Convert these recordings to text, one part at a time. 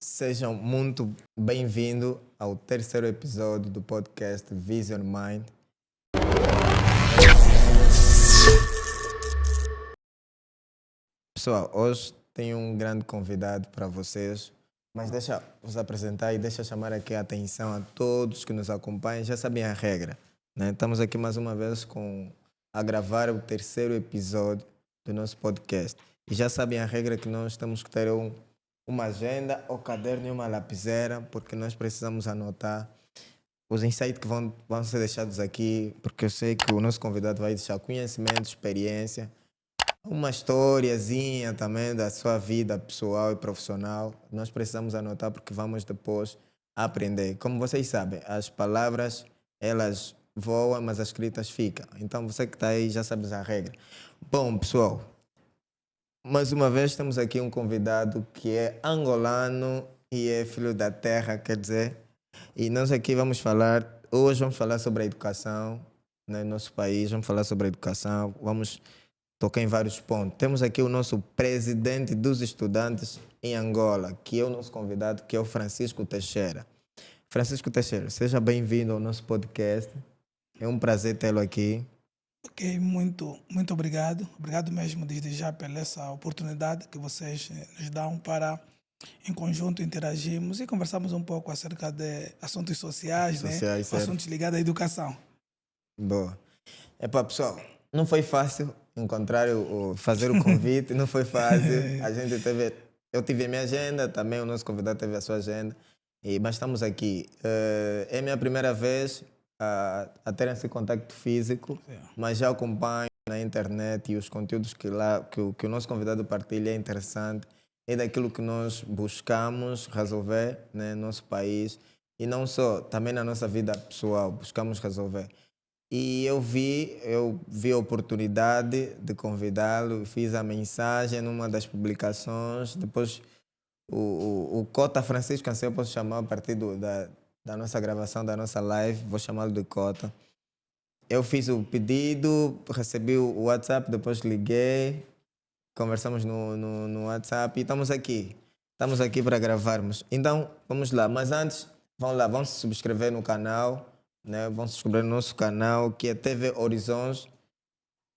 Sejam muito bem-vindos ao terceiro episódio do podcast Vision Mind. Pessoal, hoje tenho um grande convidado para vocês, mas deixa vos apresentar e deixa chamar aqui a atenção a todos que nos acompanham. Já sabem a regra, né? Estamos aqui mais uma vez a gravar o terceiro episódio do nosso podcast. E já sabem a regra que nós temos que ter uma agenda, ou caderno e uma lapiseira, porque nós precisamos anotar os insights que vão ser deixados aqui, porque eu sei que o nosso convidado vai deixar conhecimento, experiência, uma historiazinha também da sua vida pessoal e profissional. Nós precisamos anotar porque vamos depois aprender. Como vocês sabem, as palavras, elas voam, mas as escritas ficam. Então você que está aí já sabe a regra. Bom, pessoal, mais uma vez temos aqui um convidado que é angolano e é filho da terra, quer dizer, e nós aqui hoje vamos falar sobre a educação, né, no nosso país, vamos falar sobre a educação, vamos tocar em vários pontos. Temos aqui o nosso presidente dos estudantes em Angola, que é o nosso convidado, que é o Francisco Teixeira. Francisco Teixeira, seja bem-vindo ao nosso podcast. É um prazer tê-lo aqui. Ok, muito obrigado. Obrigado mesmo desde já pela essa oportunidade que vocês nos dão para, em conjunto, interagirmos e conversarmos um pouco acerca de assuntos sociais, né? Sociais, certo? Assuntos ligados à educação. Boa. Epá, pessoal, não foi fácil fazer o convite, não foi fácil. Eu tive a minha agenda, também o nosso convidado teve a sua agenda, mas estamos aqui. É a minha primeira vez a ter esse contacto físico, mas já acompanho na internet e os conteúdos que o nosso convidado partilha é interessante. É daquilo que nós buscamos resolver, né, no nosso país e não só, também na nossa vida pessoal, buscamos resolver. E eu vi a oportunidade de convidá-lo, fiz a mensagem numa das publicações. Depois, o Cota Francisco, assim eu posso chamar a partir da nossa gravação, da nossa live, vou chamá-lo de Cota. Eu fiz o pedido, recebi o WhatsApp, depois liguei, conversamos no WhatsApp e estamos aqui. Estamos aqui para gravarmos. Então, vamos lá. Mas antes, vão lá, vão se subscrever no canal, né? Vão se inscrever no nosso canal, que é TV Horizons.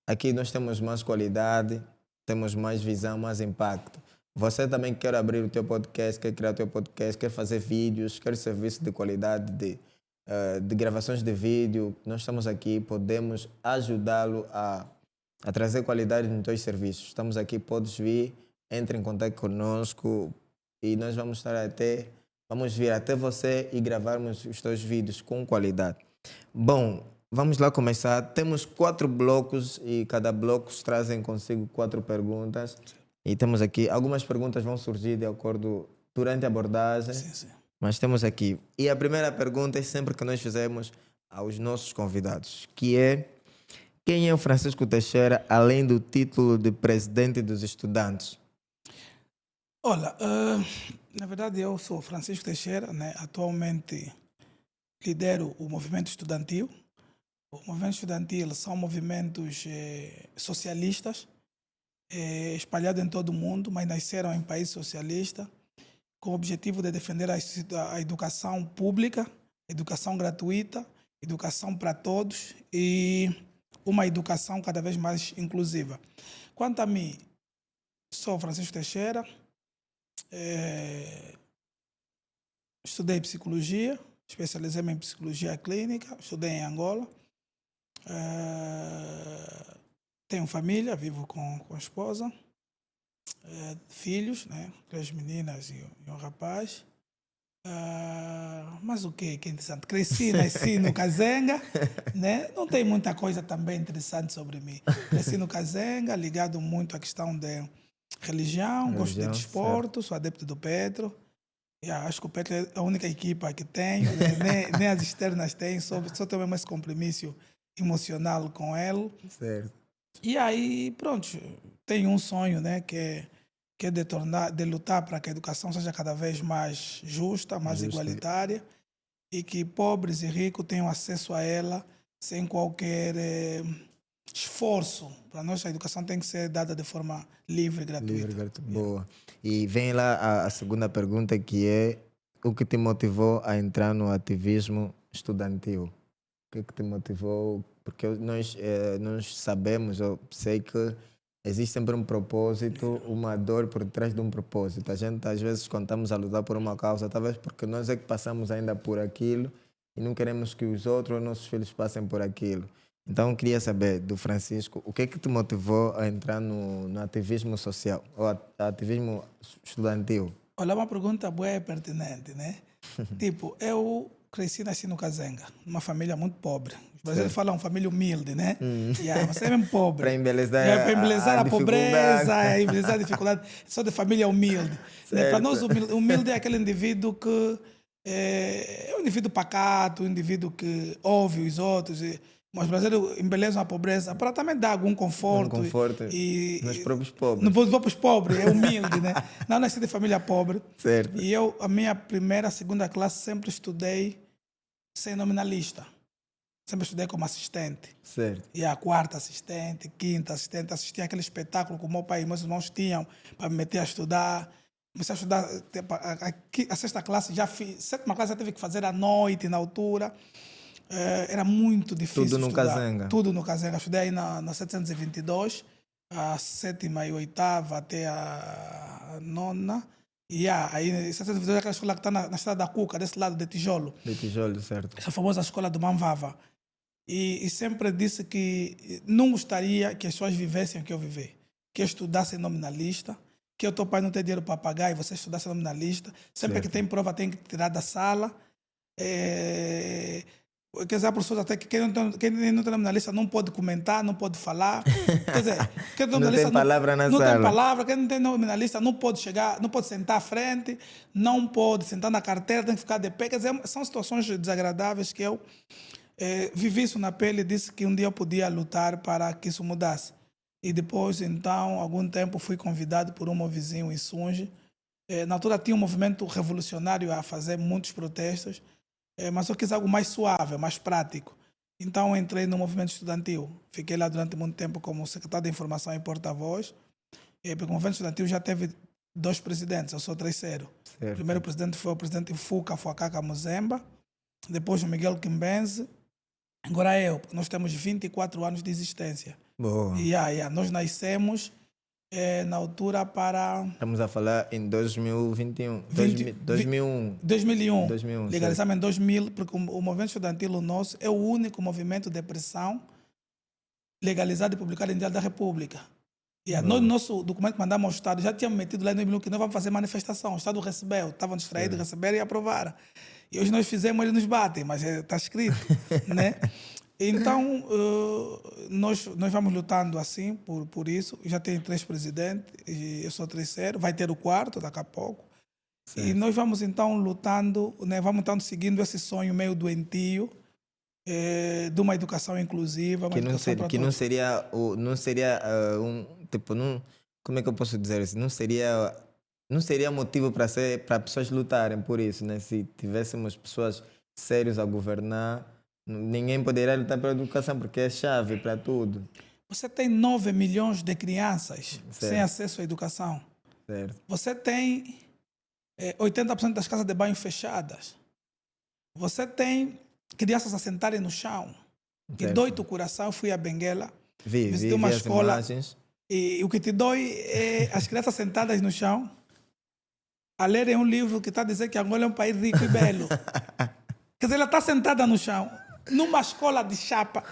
Aqui nós temos mais qualidade, temos mais visão, mais impacto. Você também quer abrir o teu podcast, quer criar o teu podcast, quer fazer vídeos, quer serviço de qualidade de gravações de vídeo. Nós estamos aqui, podemos ajudá-lo a trazer qualidade nos teus serviços. Estamos aqui, podes vir, entre em contato conosco e nós vamos vir até você e gravarmos os teus vídeos com qualidade. Bom, vamos lá começar. Temos 4 blocos e cada bloco trazem consigo 4 perguntas. E temos aqui, algumas perguntas vão surgir de acordo durante a abordagem. Sim. Mas temos aqui. E a primeira pergunta é sempre que nós fizemos aos nossos convidados, que é: quem é o Francisco Teixeira, além do título de presidente dos estudantes? Olha, na verdade eu sou Francisco Teixeira, né? Atualmente lidero o movimento estudantil. O movimento estudantil são movimentos socialistas espalhados em todo o mundo, mas nasceram em países socialistas com o objetivo de defender a educação pública, educação gratuita, educação para todos e uma educação cada vez mais inclusiva. Quanto a mim, sou Francisco Teixeira, estudei psicologia, especializei-me em psicologia clínica, estudei em Angola, tenho família, vivo com a esposa, filhos, né? 3 meninas e um rapaz. Mas o que é interessante? Nasci no Kazenga, né? Não tem muita coisa também interessante sobre mim. Cresci no Kazenga, ligado muito à questão de religião, gosto de desporto, sou adepto do Petro. Acho que o Petro é a única equipa que tenho, né? nem as externas têm, só tenho mesmo esse compromisso emocional com ele. Certo. E aí, pronto, tenho um sonho, né? Que é de lutar para que a educação seja cada vez mais justa, mais igualitária e que pobres e ricos tenham acesso a ela sem qualquer esforço. Para nós, a educação tem que ser dada de forma livre e gratuita. Boa. E vem lá a segunda pergunta, que é: o que te motivou a entrar no ativismo estudantil? O que te motivou? Porque nós sabemos, eu sei que existe sempre um propósito, uma dor por trás de um propósito. A gente, às vezes, quando estamos a lutar por uma causa, talvez porque nós é que passamos ainda por aquilo e não queremos que os outros, nossos filhos, passem por aquilo. Então, eu queria saber do Francisco, o que é que te motivou a entrar no ativismo social, ou ativismo estudantil? Olha, uma pergunta boa e pertinente, né? Tipo, eu cresci e nasci no Kazenga, numa família muito pobre. Os brasileiros falam família humilde, né? Yeah, você é mesmo pobre. Para embelezar, Para embelezar a pobreza, embelezar a dificuldade. Sou de família humilde. Né? Para nós, humilde é aquele indivíduo que é um indivíduo pacato, um indivíduo que ouve os outros. Mas os brasileiros embelezam a pobreza para também dar algum conforto. Nos próprios pobres. Nos próprios pobres, é humilde, né? Não nasci de família pobre. Certo. E eu, a minha primeira, segunda classe, sempre estudei sem nominalista. Sempre estudei como assistente. Certo. E a quarta assistente, quinta assistente, assistia aquele espetáculo que o meu pai e meus irmãos tinham para me meter a estudar. Comecei a estudar, a sexta classe já fiz, sétima classe já tive que fazer à noite, na altura. Era muito difícil Tudo no estudar. Kazenga? Tudo no Kazenga. Estudei aí na 722, a sétima e oitava até a nona. E aí, 722 é aquela escola que está na estrada da Cuca, desse lado de Tijolo. De Tijolo, certo. Essa famosa escola do Manvava. E sempre disse que não gostaria que as pessoas vivessem o que eu vivi. Que eu estudasse nominalista, que o teu pai não tem dinheiro para pagar e você estudasse nominalista. Sempre que tem prova tem que tirar da sala. Quer dizer, há professores até que quem não tem nominalista não pode comentar, não pode falar. Quer dizer, quem não tem palavra na sala. Não tem palavra, quem não tem nominalista não pode chegar, não pode sentar à frente, não pode sentar na carteira, tem que ficar de pé. Quer dizer, são situações desagradáveis que eu vivi isso na pele e disse que um dia eu podia lutar para que isso mudasse. E depois, então, algum tempo fui convidado por um meu vizinho em Sunge. Na altura tinha um movimento revolucionário a fazer muitos protestos. Mas eu quis algo mais suave, mais prático. Então entrei no movimento estudantil. Fiquei lá durante muito tempo como secretário de informação e porta-voz. Porque o movimento estudantil já teve 2 presidentes, eu sou o terceiro. Certo. O primeiro presidente foi o presidente Fuca Fuacaca Muzemba, depois o Miguel Quimbenze, agora eu, porque nós temos 24 anos de existência. Boa. Nós nascemos na altura para... Estamos a falar em 2021. 2001. Legalizamos em 2000, porque o movimento estudantil nosso é o único movimento de pressão legalizado e publicado em Diário da República. Nós, no nosso documento que mandamos ao Estado, já tínhamos metido lá em 2001 que nós vamos fazer manifestação. O Estado recebeu, estavam distraídos, receberam e aprovaram. E hoje nós fizemos, eles nos batem, mas está escrito, né? Então, nós vamos lutando assim por isso. Já tem 3 presidentes, e eu sou o terceiro, vai ter o 4º daqui a pouco. Certo. E nós vamos então lutando, né, vamos então seguindo esse sonho meio doentio de uma educação inclusiva. Que não seria um tipo, não, como é que eu posso dizer isso? Não seria motivo para pessoas lutarem por isso, né? Se tivéssemos pessoas sérias a governar, ninguém poderia lutar pela educação, porque é chave para tudo. Você tem 9 milhões de crianças certo. sem acesso à educação. Certo. Você tem 80% das casas de banho fechadas. Você tem crianças a sentarem no chão. Certo. Que dói o coração. Fui a Benguela, visitei uma escola. Imagens. E o que te dói é as crianças sentadas no chão a lerem um livro que está a dizer que Angola é um país rico e belo. Quer dizer, ela está sentada no chão, numa escola de chapa.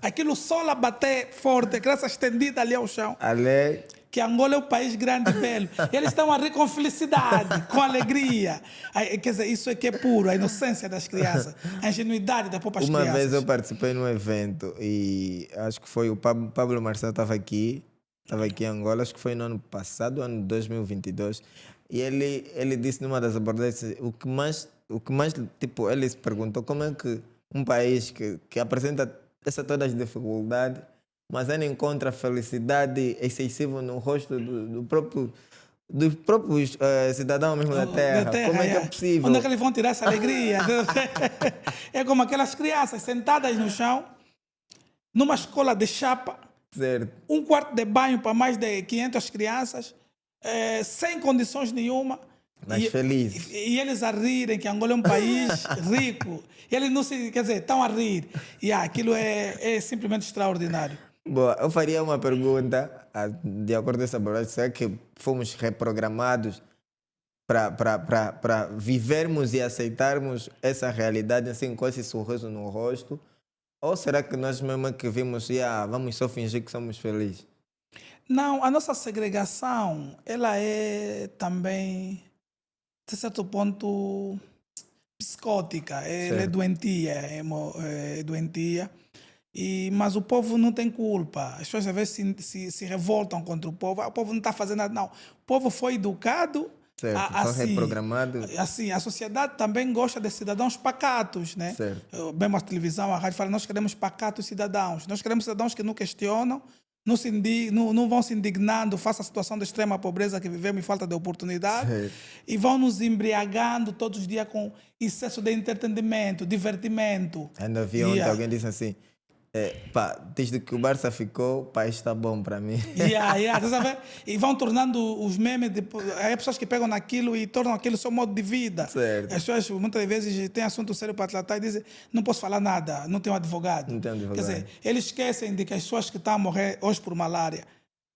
Aquilo só a bater forte, a criança estendida ali ao chão. Que Angola é um país grande e belo. E eles estão a rir com felicidade, com alegria. Quer dizer, isso é que é puro, a inocência das crianças, a ingenuidade das próprias crianças. Uma vez eu participei num evento e acho que foi o Pablo Marcelo estava aqui em Angola, acho que foi no ano passado, ano 2022. E ele disse numa das abordagens, o que mais tipo, ele se perguntou como é que um país que apresenta todas as dificuldades, mas ainda encontra felicidade excessiva no rosto dos próprios cidadãos mesmo da terra. Como é que é possível? Onde é que eles vão tirar essa alegria? É como aquelas crianças sentadas no chão, numa escola de chapa, Certo. um quarto de banho para mais de 500 crianças, sem condições nenhuma. Mas felizes. E eles a rirem que Angola é um país rico. E eles não se, quer dizer, estão a rir. E aquilo é simplesmente extraordinário. Boa, eu faria uma pergunta, de acordo com essa abordagem, será que fomos reprogramados para vivermos e aceitarmos essa realidade assim com esse sorriso no rosto? Ou será que nós mesmo é que vimos, vamos só fingir que somos felizes? Não, a nossa segregação, ela é também, de certo ponto, psicótica. Ela é Certo. doentia, é doentia. Mas o povo não tem culpa. As pessoas às vezes se revoltam contra o povo. O povo não está fazendo nada, não. O povo foi educado Certo, foi assim. reprogramado. Assim, a sociedade também gosta de cidadãos pacatos, né? Certo. Mesmo a televisão, a rádio fala, nós queremos pacatos cidadãos. Nós queremos cidadãos que não questionam, não vão se indignando face à situação de extrema pobreza que vivemos e falta de oportunidade. Certo. E vão nos embriagando todos os dias com excesso de entretenimento, divertimento. Ainda vi ontem alguém disse assim, desde que o Barça ficou, o país está bom para mim. Tá sabendo? E vão tornando os memes, há pessoas que pegam naquilo e tornam aquilo seu modo de vida. Certo. As pessoas muitas vezes têm assunto sério para tratar e dizem, não posso falar nada, não tenho advogado. Não tenho advogado. Quer dizer, eles esquecem de que as pessoas que estão a morrer hoje por malária,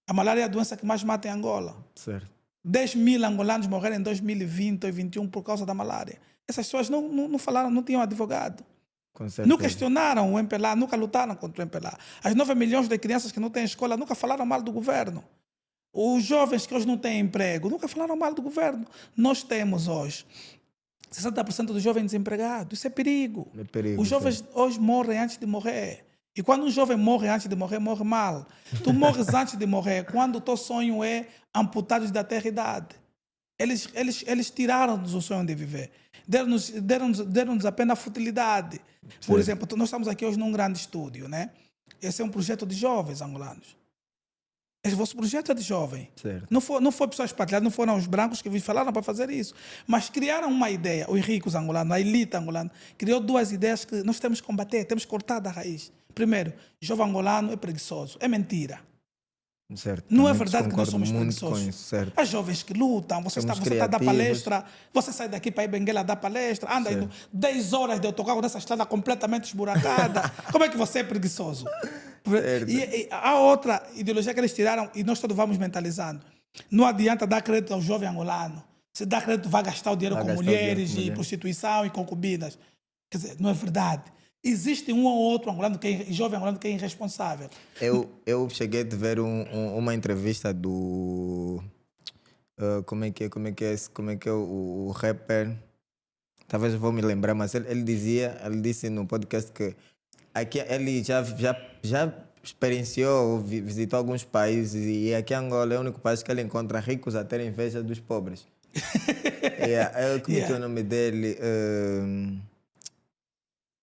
a malária é a doença que mais mata em Angola. Certo. 10 mil angolanos morreram em 2020 ou 2021 por causa da malária. Essas pessoas não falaram, não tinham advogado. Com certeza. Não questionaram o MPLA, nunca lutaram contra o MPLA. As 9 milhões de crianças que não têm escola nunca falaram mal do governo. Os jovens que hoje não têm emprego nunca falaram mal do governo. Nós temos hoje 60% dos jovens desempregados. Isso é perigo. É perigo. Os jovens hoje morrem antes de morrer. E quando um jovem morre antes de morrer, morre mal. Tu morres antes de morrer quando o teu sonho é amputado da terra-idade. Eles tiraram-nos o sonho de viver. Deram-nos apenas a futilidade. Por exemplo, nós estamos aqui hoje num grande estúdio, né? Esse é um projeto de jovens angolanos. Esse vosso projeto é de jovem. Certo. Não foi pessoas expatriadas, não foram os brancos que vos falaram para fazer isso. Mas criaram uma ideia, os ricos angolanos, a elite angolana, criou 2 ideias que nós temos que combater, temos que cortar da raiz. Primeiro, jovem angolano é preguiçoso. É mentira. Certo. Não é Também verdade que nós somos muito com preguiçosos. isso, certo. As jovens que lutam, você está a dar criativos. palestra, você sai daqui para ir Benguela dar palestra, anda indo 10 horas de autocarro nessa estrada completamente esburacada. Como é que você é preguiçoso? E há outra ideologia que eles tiraram e nós todos vamos mentalizando. Não adianta dar crédito ao jovem angolano. Se dá crédito, vai gastar o dinheiro com mulheres e prostituição e concubinas. Quer dizer, não é verdade. Existe um ou outro angolano jovem angolano que é irresponsável. Eu cheguei a ver uma entrevista do... como é que é o rapper? Talvez eu vou me lembrar, mas ele disse no podcast que aqui ele já experienciou, visitou alguns países e aqui Angola é o único país que ele encontra ricos a terem inveja dos pobres. Como é que é o nome dele?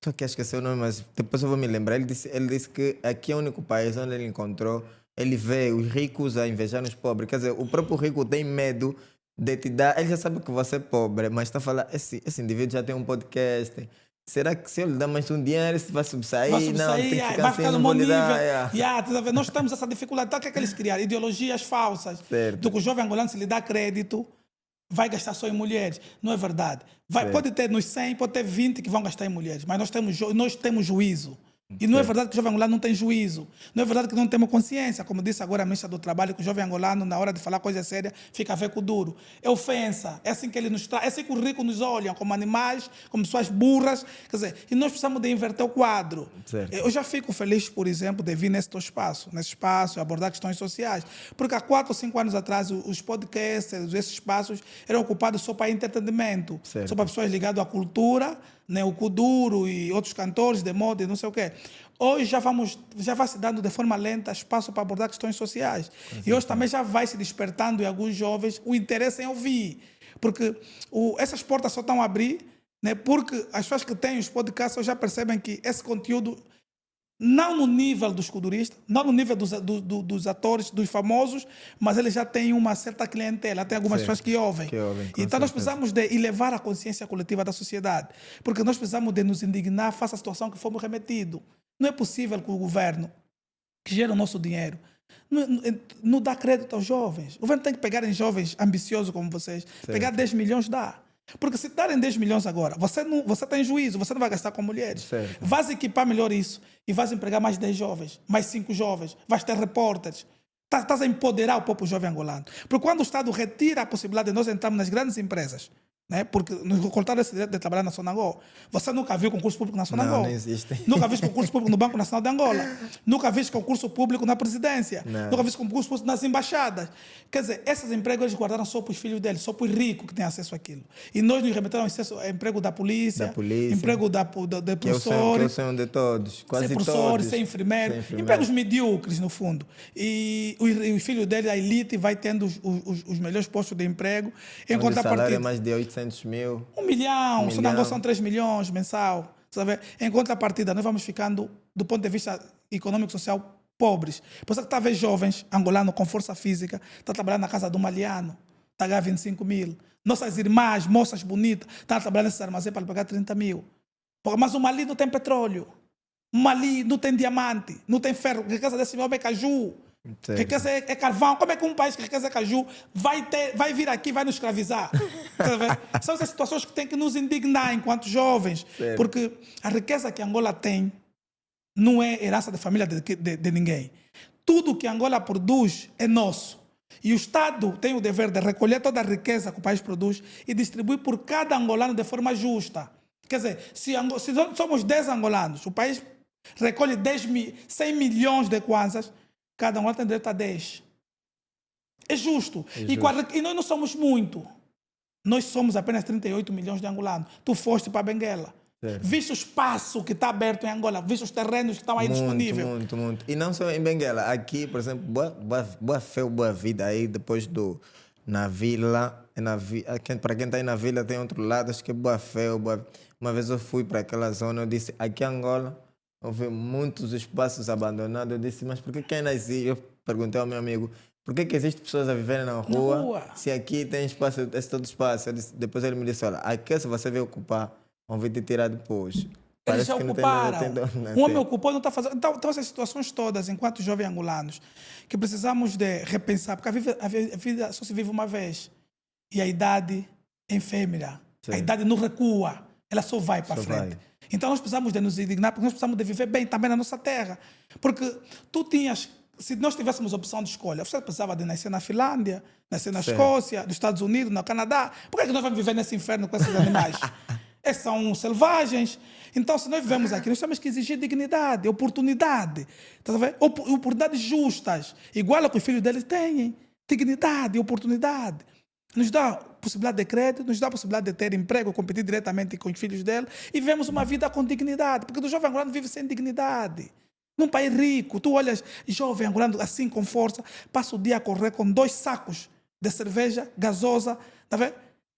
Só que esqueci o nome, mas depois eu vou me lembrar. Ele disse que aqui é o único país onde ele encontrou, ele vê os ricos a invejar os pobres. Quer dizer, o próprio rico tem medo de te dar. Ele já sabe que você é pobre, mas está a falar, esse indivíduo já tem um podcast. Será que se eu lhe dar mais um dinheiro, ele vai subsair? Não, tem que ficar vai assim, ficar no não vou bom lhe nível. dar. Nós temos essa dificuldade. Então, o que é que eles criaram? Ideologias falsas. Certo. Do que o jovem angolano, se lhe dá crédito, vai gastar só em mulheres. Não é verdade. Pode ter nos 100, pode ter 20 que vão gastar em mulheres, mas nós temos juízo. E não é verdade que o jovem angolano não tem juízo. Não é verdade que não temos consciência. Como disse agora a ministra do Trabalho, que o jovem angolano, na hora de falar coisa séria, fica a ver com o duro. É ofensa. É assim que ele nos traz. É assim que os ricos nos olham, como animais, como pessoas burras. Quer dizer, e nós precisamos de inverter o quadro. Certo. Eu já fico feliz, por exemplo, de vir nesse espaço, abordar questões sociais. Porque há 4 ou 5 anos atrás, os podcasts, esses espaços, eram ocupados só para entretenimento. Certo. Só para pessoas ligadas à cultura, né, o Kuduro e outros cantores de moda e não sei o quê. Hoje já vai se dando de forma lenta espaço para abordar questões sociais. E hoje também já vai se despertando em alguns jovens o interesse em ouvir. Porque essas portas só estão a abrir, né, porque as pessoas que têm os podcasts já percebem que esse conteúdo, não no nível dos kuduristas, não no nível dos atores, dos famosos, mas eles já têm uma certa clientela, tem algumas pessoas que ouvem. Então nós precisamos de elevar a consciência coletiva da sociedade, porque nós precisamos de nos indignar face à situação que fomos remetidos. Não é possível que o governo, que gera o nosso dinheiro, não dá crédito aos jovens. O governo tem que pegar em jovens ambiciosos como vocês. Pegar 10 milhões dá. Porque se darem 10 milhões agora, você tem juízo, você não vai gastar com mulheres. Certo. Vais equipar melhor isso e vais empregar mais 10 jovens, mais 5 jovens, vais ter repórteres. Estás a empoderar o povo jovem angolano. Porque quando o Estado retira a possibilidade de nós entrarmos nas grandes empresas, né? Porque nos cortaram esse direito de trabalhar na Sonangol. Você nunca viu concurso público na Sonangol? Não existe. Nunca viu concurso público no Banco Nacional de Angola. Nunca viu concurso público na presidência. Não. Nunca viu concurso público nas embaixadas. Quer dizer, esses empregos eles guardaram só para os filhos deles, só para os ricos que têm acesso àquilo. E nós nos remeteram ao emprego da polícia, emprego de professores. Que eu sei de todos, quase ser professor, todos. ser enfermeiro, empregos medíocres, no fundo. E os filhos dele, a elite, vai tendo os melhores postos de emprego. Em Onde o salário contrapartida, é mais de 800 mil. 1 milhão, Um se não milhão. são 3 milhões mensal. Sabe? Em contrapartida, nós vamos ficando, do ponto de vista econômico e social, pobres. Por isso que está a ver jovens angolanos com força física, está trabalhando na casa do maliano, está a ganhar 25 mil. Nossas irmãs, moças bonitas, estão a trabalhar nesse armazém para pagar 30 mil. Mas o Mali não tem petróleo. O Mali não tem diamante, não tem ferro. A riqueza desse homem é caju. Certo. Riqueza é carvão. Como é que um país que riqueza é caju vai vir aqui e vai nos escravizar? Tá vendo? São essas situações que têm que nos indignar enquanto jovens. Certo. Porque a riqueza que Angola tem não é herança da família de ninguém. Tudo que Angola produz é nosso. E o Estado tem o dever de recolher toda a riqueza que o país produz e distribuir por cada angolano de forma justa. Quer dizer, se somos 10 angolanos, o país recolhe 100 milhões de kwanzas, cada angolano tem direito a 10. É justo. E nós não somos muito. Nós somos apenas 38 milhões de angolanos. Tu foste para Benguela. Certo. Viste o espaço que está aberto em Angola, viste os terrenos que estão aí disponíveis. Muito. E não só em Benguela. Aqui, por exemplo, boa fé, boa vida aí, depois na vila. Para quem está aí na vila, tem outro lado, acho que é boa fé. Uma vez eu fui para aquela zona, eu disse, aqui em Angola, houve muitos espaços abandonados. Eu disse, mas por que quem nasce? Eu perguntei ao meu amigo, por que existem pessoas a viverem na rua, se aqui tem espaço, esse todo espaço? Depois ele me disse, olha, aqui se você veio ocupar, vão vir te tirar depois. Eles já ocuparam. Não O homem ocupou e não está fazendo. Então, essas situações todas, enquanto jovens angolanos, que precisamos de repensar, porque a vida só se vive uma vez. E a idade é efêmera. A idade não recua, ela só vai para frente. Então nós precisamos de nos indignar, porque nós precisamos de viver bem também na nossa terra. Porque se nós tivéssemos opção de escolha, você precisava de nascer na Finlândia, nascer na Escócia, nos Estados Unidos, no Canadá. Por que nós vamos viver nesse inferno com esses animais? Esses são selvagens. Então, se nós vivemos aqui, nós temos que exigir dignidade, oportunidade. Tá vendo? Oportunidades justas, igual a que os filhos deles têm. Dignidade, oportunidade. Nos dá possibilidade de crédito, nos dá possibilidade de ter emprego, competir diretamente com os filhos dele e vivemos uma vida com dignidade. Porque o jovem angolano vive sem dignidade. Num país rico, tu olhas jovem angolano assim com força, passa o dia a correr com 2 sacos de cerveja gasosa, tá vendo?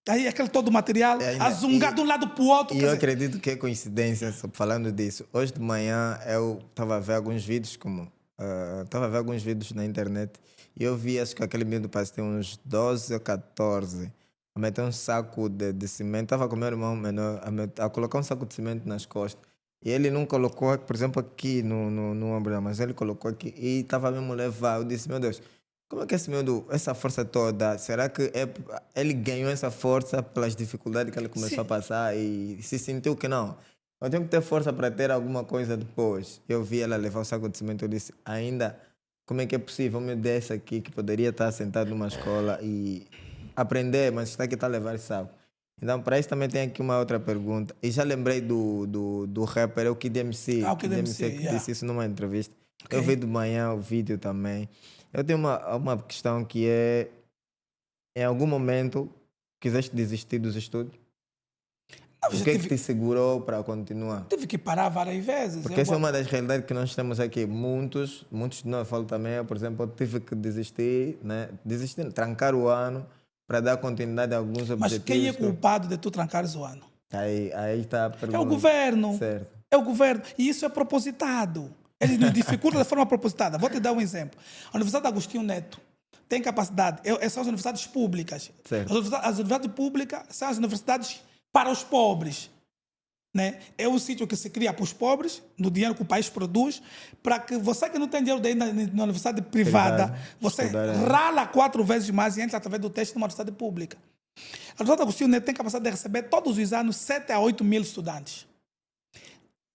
Aí aquele todo o material, a zungar de um lado para o outro. E eu acredito que é coincidência, falando disso. Hoje de manhã eu estava a ver alguns vídeos, na internet, e eu vi, acho que aquele menino parece ter uns 12 ou 14, a meter um saco de cimento. Estava com o meu irmão menor a colocar um saco de cimento nas costas. E ele não colocou, por exemplo, aqui no ombro, mas ele colocou aqui e estava mesmo levar. Eu disse, meu Deus, como é que esse menino, essa força toda, será que ele ganhou essa força pelas dificuldades que ele começou a passar e se sentiu que não? Eu tenho que ter força para ter alguma coisa depois. Eu vi ela levar o saco de cimento, eu disse, ainda, como é que é possível me desse aqui que poderia estar sentado numa escola e aprender, mas está aqui, está a levar saco. Então, para isso também tem aqui uma outra pergunta. E já lembrei do rapper, o Kid MC. O Kid MC, que disse isso numa entrevista. Okay. Eu vi de manhã o vídeo também. Eu tenho uma questão que é, em algum momento, quiseste desistir dos estudos? O que é que te segurou para continuar? Tive que parar várias vezes. Porque essa é uma das realidades que nós temos aqui. Muitos de nós falam também, por exemplo, eu tive que desistir, trancar o ano para dar continuidade a alguns objetivos. Mas quem é culpado de tu trancares o ano? Aí está a pergunta. É o governo. Certo. É o governo. E isso é propositado. Ele nos dificulta de forma propositada. Vou te dar um exemplo. A Universidade Agostinho Neto tem capacidade. São as universidades públicas. Certo. As universidades públicas são as universidades para os pobres. né? É um sítio que se cria para os pobres, no dinheiro que o país produz, para que você que não tem dinheiro de ir na universidade privada, Privada, você estudar aí. rala 4 vezes mais e entra através do teste numa universidade pública. A Universidade Agostinho Neto tem capacidade de receber todos os anos 7 a 8 mil estudantes.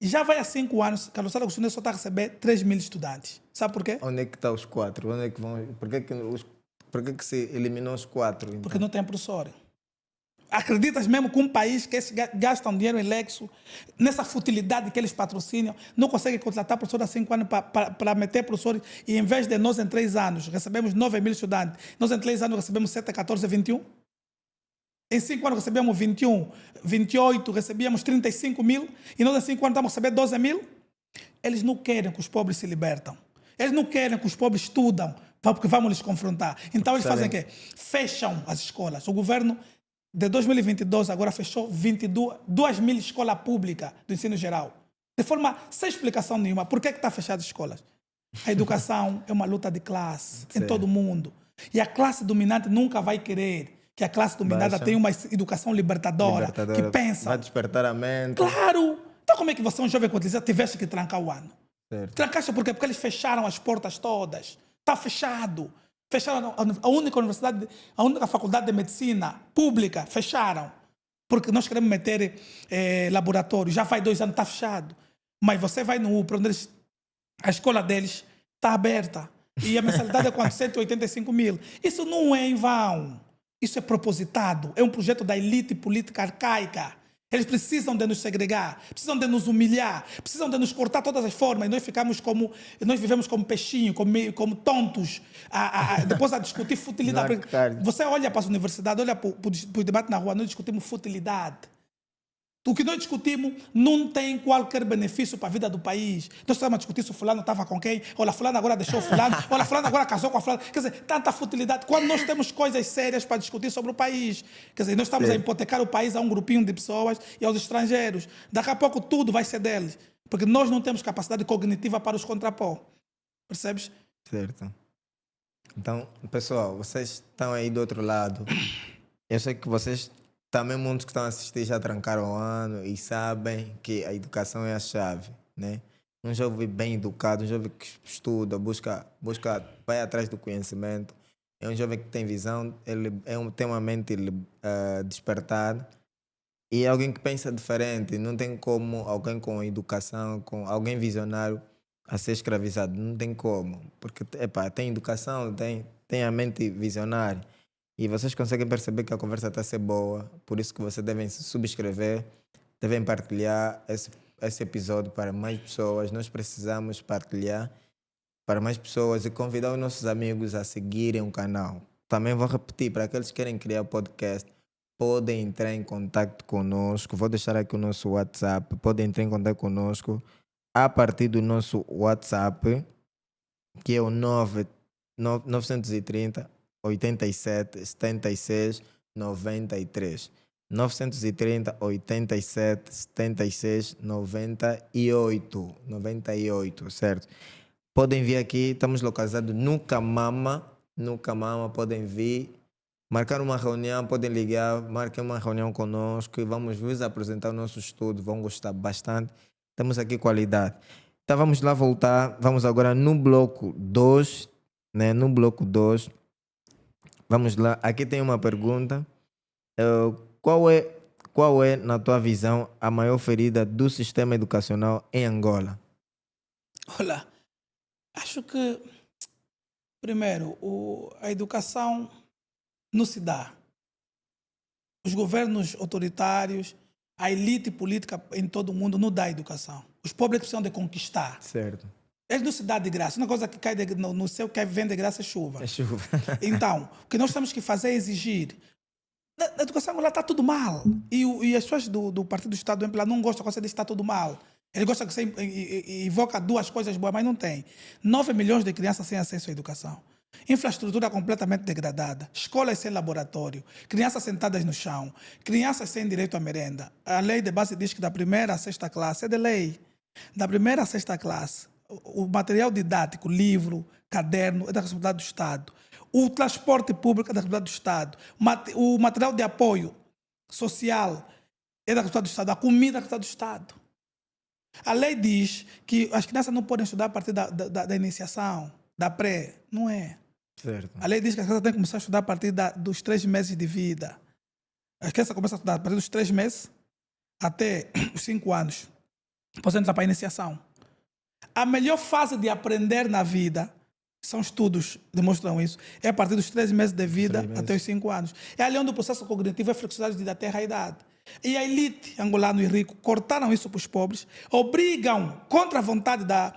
E já vai há 5 anos que a Universidade Agostinho Neto só está a receber 3 mil estudantes. Sabe por quê? Onde é que estão os 4? Onde é que vão? Por que se eliminou os 4? Então? Porque não tem professor. Acreditas mesmo que um país que esses gastam dinheiro em Lexo, nessa futilidade que eles patrocinam, não consegue contratar professor há 5 anos para meter professores e em vez de nós em 3 anos recebemos 9 mil estudantes, nós em 3 anos recebemos 7, 14, 21? Em 5 anos recebemos 21, 28, recebíamos 35 mil e nós em 5 anos estamos a receber 12 mil? Eles não querem que os pobres se libertam. Eles não querem que os pobres estudam, porque vamos lhes confrontar. Então eles fazem o quê? Fecham as escolas. O governo de 2022 agora fechou 2 mil escolas públicas do ensino geral. De forma sem explicação nenhuma. Por que está fechado as escolas? A educação é uma luta de classe em todo o mundo. E a classe dominante nunca vai querer que a classe dominada tenha uma educação libertadora, que pensa. Vai despertar a mente. Claro! Então como é que você, um jovem quando tivesse que trancar o ano? Certo. Trancaste por quê? Porque eles fecharam as portas todas. Está fechado. Fecharam a única universidade, a única faculdade de medicina pública, fecharam. Porque nós queremos meter laboratório. Já faz 2 anos, está fechado. Mas você vai no UPRA, onde a escola deles está aberta. E a mensalidade é quanto? 185 mil. Isso não é em vão. Isso é propositado. É um projeto da elite política arcaica. Eles precisam de nos segregar, precisam de nos humilhar, precisam de nos cortar todas as formas. E nós vivemos como peixinho, como tontos, depois a discutir futilidade. Você olha para as universidades, olha para o debate na rua, nós discutimos futilidade. O que nós discutimos não tem qualquer benefício para a vida do país. Nós estamos a discutir se o fulano estava com quem, olha, fulano agora deixou o fulano, olha, fulano agora casou com a fulano. Quer dizer, tanta futilidade. Quando nós temos coisas sérias para discutir sobre o país. Quer dizer, nós estamos a hipotecar o país a um grupinho de pessoas e aos estrangeiros. Daqui a pouco tudo vai ser deles. Porque nós não temos capacidade cognitiva para os contrapor. Percebes? Certo. Então, pessoal, vocês estão aí do outro lado. Eu sei que vocês... Também muitos que estão a assistir já trancaram o ano e sabem que a educação é a chave, né? Um jovem bem educado, um jovem que estuda, busca, vai atrás do conhecimento. É um jovem que tem visão, ele tem uma mente despertada e é alguém que pensa diferente. Não tem como alguém com educação, com alguém visionário a ser escravizado. Não tem como, porque tem educação, tem a mente visionária. E vocês conseguem perceber que a conversa está a ser boa, por isso que vocês devem se subscrever, devem partilhar esse episódio para mais pessoas. Nós precisamos partilhar para mais pessoas e convidar os nossos amigos a seguirem o canal. Também vou repetir, para aqueles que querem criar podcast, podem entrar em contato conosco. Vou deixar aqui o nosso WhatsApp, podem entrar em contato conosco a partir do nosso WhatsApp, que é o 930 87 76 93 930 87 76 98, certo? Podem vir aqui, estamos localizados no Camama, podem vir, marcar uma reunião, podem ligar, marquem uma reunião conosco e vamos vos apresentar o nosso estudo, vão gostar bastante, temos aqui qualidade. Então vamos lá voltar, vamos agora no bloco 2, né? No bloco 2, vamos lá, aqui tem uma pergunta. Qual é, na tua visão, a maior ferida do sistema educacional em Angola? Olha, acho que, primeiro, a educação não se dá. Os governos autoritários, a elite política em todo o mundo não dá educação. Os pobres precisam de conquistar. Certo. Eles não se dão de graça. Uma coisa que cai no céu que vem de graça é chuva. É chuva. Então, o que nós temos que fazer é exigir. Na educação lá está tudo mal. E as pessoas do Partido do Estado do MPLA não gostam quando você diz que está tudo mal. Ele gosta que você invoca 2 coisas boas, mas não tem. 9 milhões de crianças sem acesso à educação. Infraestrutura completamente degradada. Escolas sem laboratório. Crianças sentadas no chão. Crianças sem direito à merenda. A lei de base diz que da 1ª à 6ª classe, é de lei. Da 1ª à 6ª classe, o material didático, livro, caderno, é da responsabilidade do Estado. O transporte público é da responsabilidade do Estado. O material de apoio social é da responsabilidade do Estado. A comida é da responsabilidade do Estado. A lei diz que as crianças não podem estudar a partir da iniciação, da pré. Não é. Certo. A lei diz que as crianças têm que começar a estudar a partir dos 3 meses de vida. As crianças começam a estudar a partir dos 3 meses até os 5 anos. Depois entra para a iniciação. A melhor fase de aprender na vida, são estudos que demonstram isso, é a partir dos 3 meses de vida até os 5 anos. É ali onde o processo cognitivo é flexionado da terra à idade. E a elite angolana e rico cortaram isso para os pobres, obrigam, contra a vontade da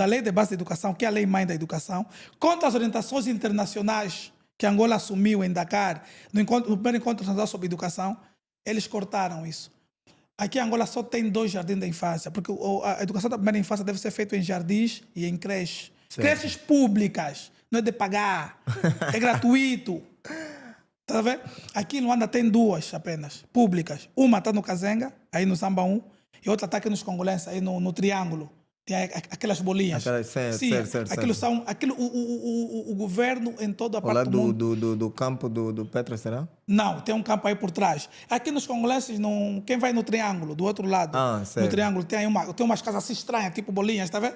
lei de base da educação, que é a lei mãe da educação, contra as orientações internacionais que Angola assumiu em Dakar, no primeiro encontro internacional sobre educação, eles cortaram isso. Aqui em Angola só tem 2 jardins da infância, porque a educação da primeira infância deve ser feita em jardins e em creches. Certo. Creches públicas, não é de pagar, é gratuito. Tá vendo? Aqui em Luanda tem 2 apenas, públicas. Uma está no Kazenga, aí no Samba 1, e outra está aqui nos Congolenses, aí no Triângulo. Tem aquelas bolinhas. Certo. Aquilo são, o governo em toda a parte do mundo. do campo do Petra, será? Não, tem um campo aí por trás. Aqui nos Congolenses, quem vai no Triângulo, do outro lado, no Triângulo, tem umas casas assim estranhas, tipo bolinhas, está vendo?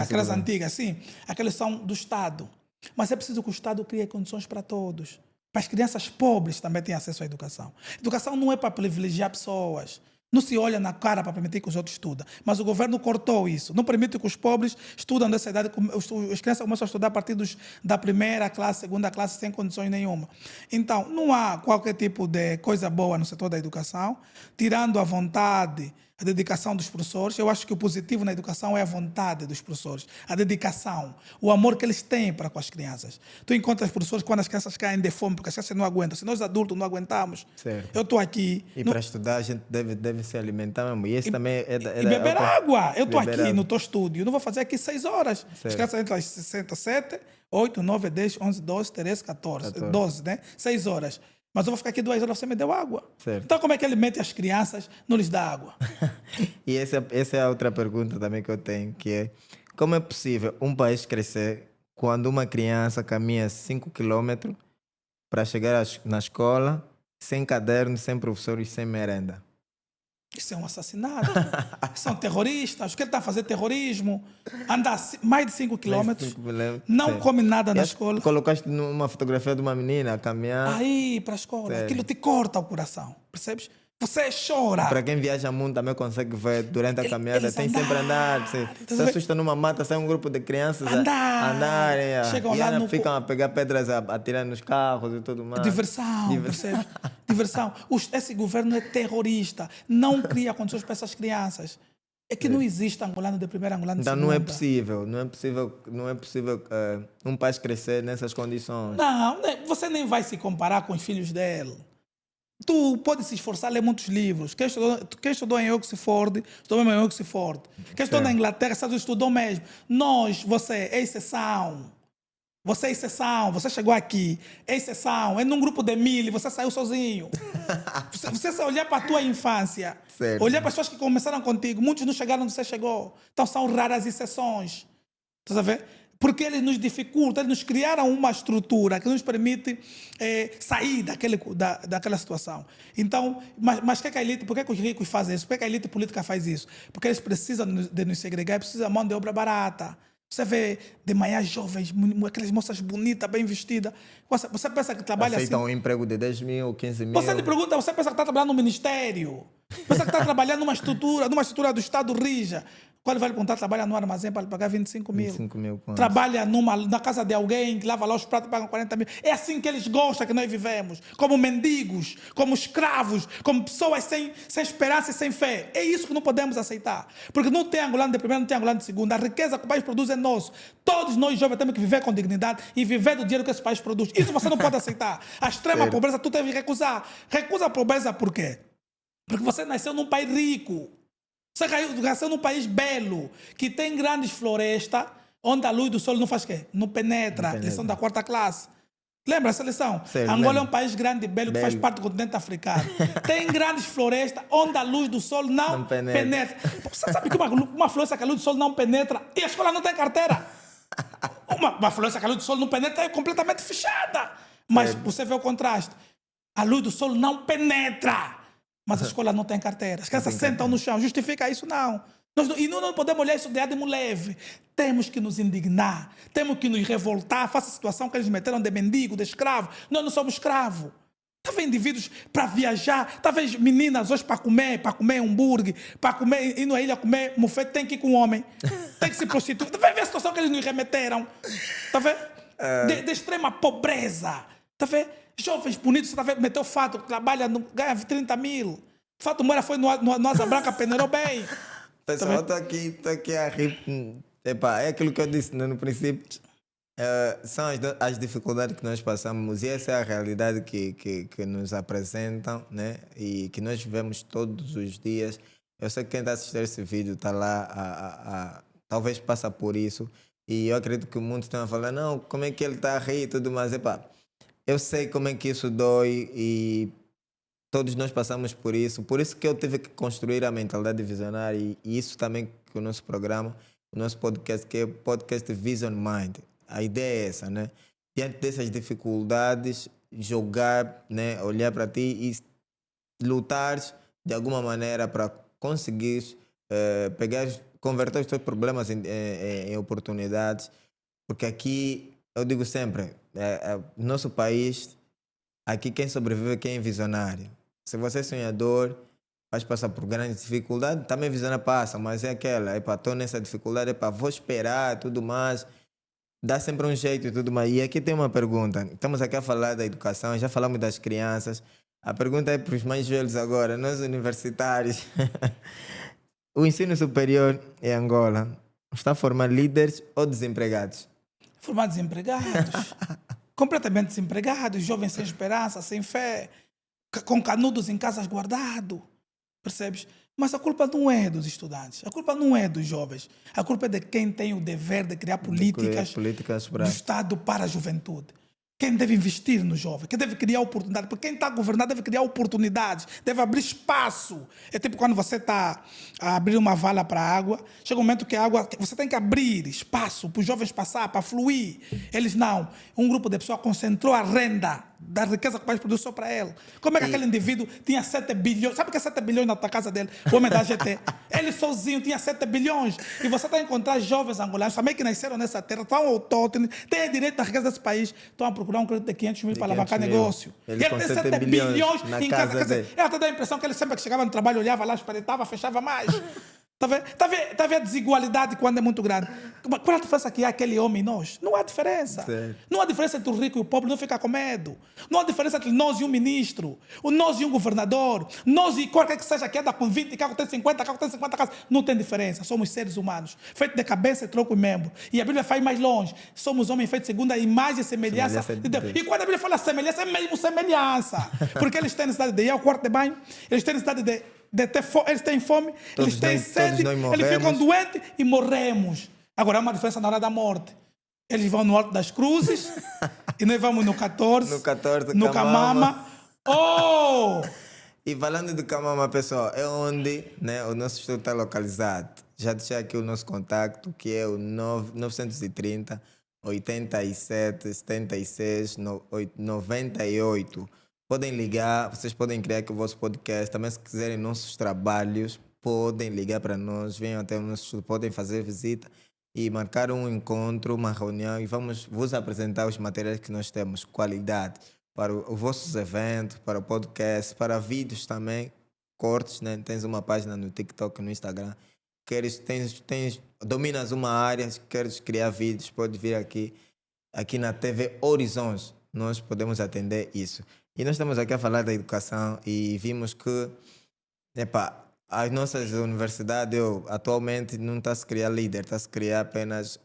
Aquelas antigas, sim. Aquelas são do Estado. Mas é preciso que o Estado crie condições para todos. Para as crianças pobres também tenham acesso à educação. Educação não é para privilegiar pessoas. Não se olha na cara para permitir que os outros estudem. Mas o governo cortou isso. Não permite que os pobres estudem nessa idade. As crianças começam a estudar a partir da primeira classe, segunda classe, sem condições nenhuma. Então, não há qualquer tipo de coisa boa no setor da educação, tirando a vontade, a dedicação dos professores. Eu acho que o positivo na educação é a vontade dos professores, a dedicação, o amor que eles têm para com as crianças. Tu encontras professores quando as crianças caem de fome, porque as crianças não aguentam. Se nós adultos não aguentamos, certo. Eu estou aqui... E para estudar a gente deve se alimentar mesmo. E esse também é e beber água. Eu estou aqui água. No teu estúdio, eu não vou fazer aqui 6 horas. Certo. As crianças entram às 67, 8, 9, 10, 11, 12, 13, 14. 12, né? 6 horas. Mas eu vou ficar aqui 2 horas, você me deu água. Certo. Então como é que ele mete as crianças, não lhes dá água? E essa é a outra pergunta também que eu tenho, que é como é possível um país crescer quando uma criança caminha 5 quilômetros para chegar na escola sem caderno, sem professor e sem merenda? Isso é um assassinato. São terroristas. O que ele está a fazer? Terrorismo. Anda mais de 5 quilômetros. Não come nada na escola. Colocaste uma fotografia de uma menina a caminhar. Aí, para a escola. Sério? Aquilo te corta o coração. Percebes? Você chora. Para quem viaja muito também consegue ver durante a caminhada. Tem sempre andar. Se assusta numa mata, sai um grupo de crianças andarem. Chegam lá ficam a pegar pedras, a tirar nos carros e tudo mais. Diversão. Percebes? Diversão. Esse governo é terrorista. Não cria condições para essas crianças. É que não existe angolano de primeira, angolano de segunda. Então não é possível um país crescer nessas condições. Não, você nem vai se comparar com os filhos dele. Tu pode se esforçar a ler muitos livros. Quem estudou em Oxford, estudou mesmo em Oxford. Quem estudou na Inglaterra, estudou mesmo. Você é exceção. Você é exceção. Você chegou aqui, é exceção. É num grupo de 1000 e você saiu sozinho. Você olhar para a tua infância, certo. Olhar para as pessoas que começaram contigo, muitos não chegaram onde você chegou. Então são raras exceções. Estás a ver? Porque eles nos dificultam, eles nos criaram uma estrutura que nos permite sair daquela situação. Então, mas que a elite, por que os ricos fazem isso? Por que a elite política faz isso? Porque eles precisam de nos segregar, precisam de mão de obra barata. Você vê de manhã jovens, aquelas moças bonitas, bem vestidas. Você pensa que trabalha aceitam assim? Um emprego de 10 mil, 15 mil. Você lhe pergunta, você pensa que está trabalhando no ministério? Pensa que está trabalhando numa estrutura do Estado rija. Qual vai lhe perguntar, trabalha no armazém para lhe pagar 25 mil. 25 mil trabalha na casa de alguém que lava lá os pratos e paga 40 mil. É assim que eles gostam que nós vivemos. Como mendigos, como escravos, como pessoas sem esperança e sem fé. É isso que não podemos aceitar. Porque não tem angolano de primeira, não tem angolano de segunda. A riqueza que o país produz é nosso. Todos nós jovens temos que viver com dignidade e viver do dinheiro que esse país produz. Isso você não pode aceitar. A extrema pobreza tu deve recusar. Recusa a pobreza por quê? Porque você nasceu num país rico. Você nasceu num país belo, que tem grandes florestas, onde a luz do sol não faz o quê? Não penetra. Eles são da 4ª classe. Lembra essa lição? Angola é um país grande e belo que faz parte do continente africano. Tem grandes florestas onde a luz do sol não penetra. Você sabe que uma floresta que a luz do sol não penetra e a escola não tem carteira? Uma floresta que a luz do sol não penetra é completamente fechada. Mas você vê o contraste. A luz do sol não penetra. mas a escola não tem carteira. As crianças tem sentam no chão. Justifica isso? Não. E não podemos olhar isso de ânimo leve. Temos que nos indignar, temos que nos revoltar face à situação que eles meteram de mendigo, de escravo. Nós não somos escravos. Estava indivíduos para viajar, estava meninas hoje para comer hambúrguer, para comer, ir na ilha comer mufete, tem que ir com um homem, tem que se prostituir. Vai ver a situação que eles nos remeteram. Está vendo? De extrema pobreza. Está vendo? Jovens bonitos, está vendo? Meteu fato, trabalha, ganha 30 mil. Fato Moura foi no Asa Branca, peneirou bem. Pessoal, estou aqui a rir. Epa, é aquilo que eu disse, né, no princípio. São as dificuldades que nós passamos e essa é a realidade que nos apresentam, né? E que nós vivemos todos os dias. Eu sei que quem está assistindo esse vídeo está lá, talvez passa por isso. E eu acredito que o mundo está a falar, não, como é que ele está a rir e tudo mais. Epa, eu sei como é que isso dói e todos nós passamos por isso. Por isso que eu tive que construir a mentalidade visionária e isso também que o nosso programa, o nosso podcast, que é o podcast Vision Mind. A ideia é essa, né? Diante dessas dificuldades, jogar, né? Olhar para ti e lutar de alguma maneira para conseguir converter os teus problemas em oportunidades. Porque aqui, eu digo sempre, nosso país, aqui quem sobrevive é quem é visionário. Se você é sonhador, vais passar por grandes dificuldades, também visionário passa, mas é aquela, estou nessa dificuldade, vou esperar e tudo mais. Dá sempre um jeito e tudo mais. E aqui tem uma pergunta. Estamos aqui a falar da educação, já falamos das crianças. A pergunta é para os mais velhos agora, nós universitários. O ensino superior em Angola está a formar líderes ou desempregados? Formar desempregados. Completamente desempregados, jovens sem esperança, sem fé, com canudos em casas guardados. Percebes? Mas a culpa não é dos estudantes, a culpa não é dos jovens, a culpa é de quem tem o dever de criar políticas do Estado para a juventude. Quem deve investir no jovem, quem deve criar oportunidades, porque quem está a governar deve criar oportunidades, deve abrir espaço. É tipo quando você está a abrir uma vala para a água, chega um momento que a água, você tem que abrir espaço para os jovens passar, para fluir. Eles não. Um grupo de pessoas concentrou a renda da riqueza que o país produziu só para ele. Como é que aquele indivíduo tinha 7 bilhões? Sabe o que é 7 bilhões na tua casa dele? O homem da GT. Ele sozinho tinha 7 bilhões. E você está a encontrar jovens angolanos, também que nasceram nessa terra, estão autóctones, têm direito à riqueza desse país, estão a procurar um crédito de 500 mil para alavancar negócio. Ele tem 7 bilhões na em casa casa. dele. Ela dá a impressão que ele sempre que chegava no trabalho, olhava lá, espreitava, fechava mais. Está a ver a desigualdade quando é muito grande? Qual a diferença que há aquele homem e nós? Não há diferença. Certo. Não há diferença entre o rico e o pobre, não fica com medo. Não há diferença entre nós e um ministro, nós e um governador, nós e qualquer que seja que anda com 20, carro tem 50, carro tem 50 casas. Não tem diferença. Somos seres humanos, feitos de cabeça, tronco e membro. E a Bíblia faz mais longe. Somos homens feitos segundo a imagem e semelhança de Deus. E quando a Bíblia fala semelhança, é mesmo semelhança. Porque eles têm necessidade de ir ao quarto de banho, eles têm necessidade de ter fome, eles têm fome, eles têm sede, eles ficam doentes e morremos. Agora há uma diferença na hora da morte. Eles vão no Alto das Cruzes e nós vamos no 14, no Camama. Oh! E falando do Camama, pessoal, é onde, né, o nosso estudo está localizado. Já deixei aqui o nosso contato, que é o 930 87 76 98. Podem ligar, vocês podem criar aqui o vosso podcast. Também, se quiserem nossos trabalhos, podem ligar para nós, venham até o nosso estúdio, podem fazer visita e marcar um encontro, uma reunião e vamos vos apresentar os materiais que nós temos, qualidade, para os vossos eventos, para o podcast, para vídeos também, cortes, né? Tens uma página no TikTok, no Instagram, dominas uma área, queres criar vídeos, pode vir aqui na TV Horizons, nós podemos atender isso. E nós estamos aqui a falar da educação e vimos que, as nossas universidades, atualmente não está a se criar líder, está a se criar apenas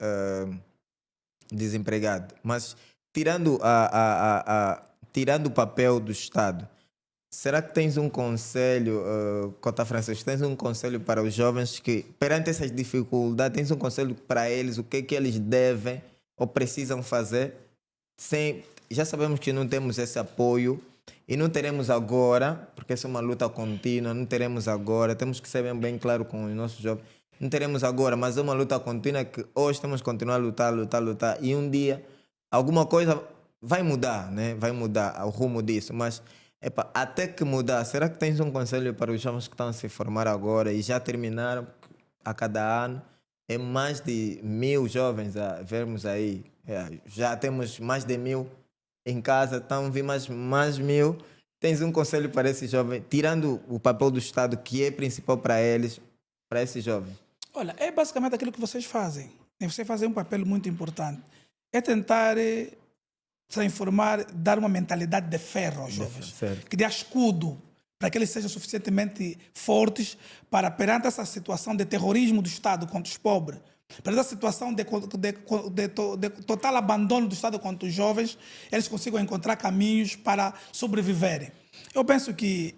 desempregado. Mas tirando tirando o papel do Estado, será que tens um conselho, Cota Francisco, tens um conselho para os jovens que, perante essas dificuldades, tens um conselho para eles, o que é que eles devem ou precisam fazer? Já sabemos que não temos esse apoio e não teremos agora, porque essa é uma luta contínua, não teremos agora, temos que ser bem claro com os nossos jovens, não teremos agora, mas é uma luta contínua que hoje temos que continuar a lutar e um dia alguma coisa vai mudar, né? Vai mudar o rumo disso, mas Epa, até que mudar, será que tens um conselho para os jovens que estão a se formar agora e já terminaram a cada ano? É mais de 1.000 jovens a vermos aí. Já temos mais de 1.000 em casa, estão a vir mais 1.000. Tens um conselho para esses jovens, tirando o papel do Estado, que é principal para eles, para esses jovens? Olha, é basicamente aquilo que vocês fazem. E vocês fazem um papel muito importante. É tentar se informar, dar uma mentalidade de ferro aos jovens. Certo. Que dê escudo para que eles sejam suficientemente fortes para, perante essa situação de terrorismo do Estado contra os pobres, perante essa situação de total abandono do Estado contra os jovens, eles consigam encontrar caminhos para sobreviverem. Eu penso que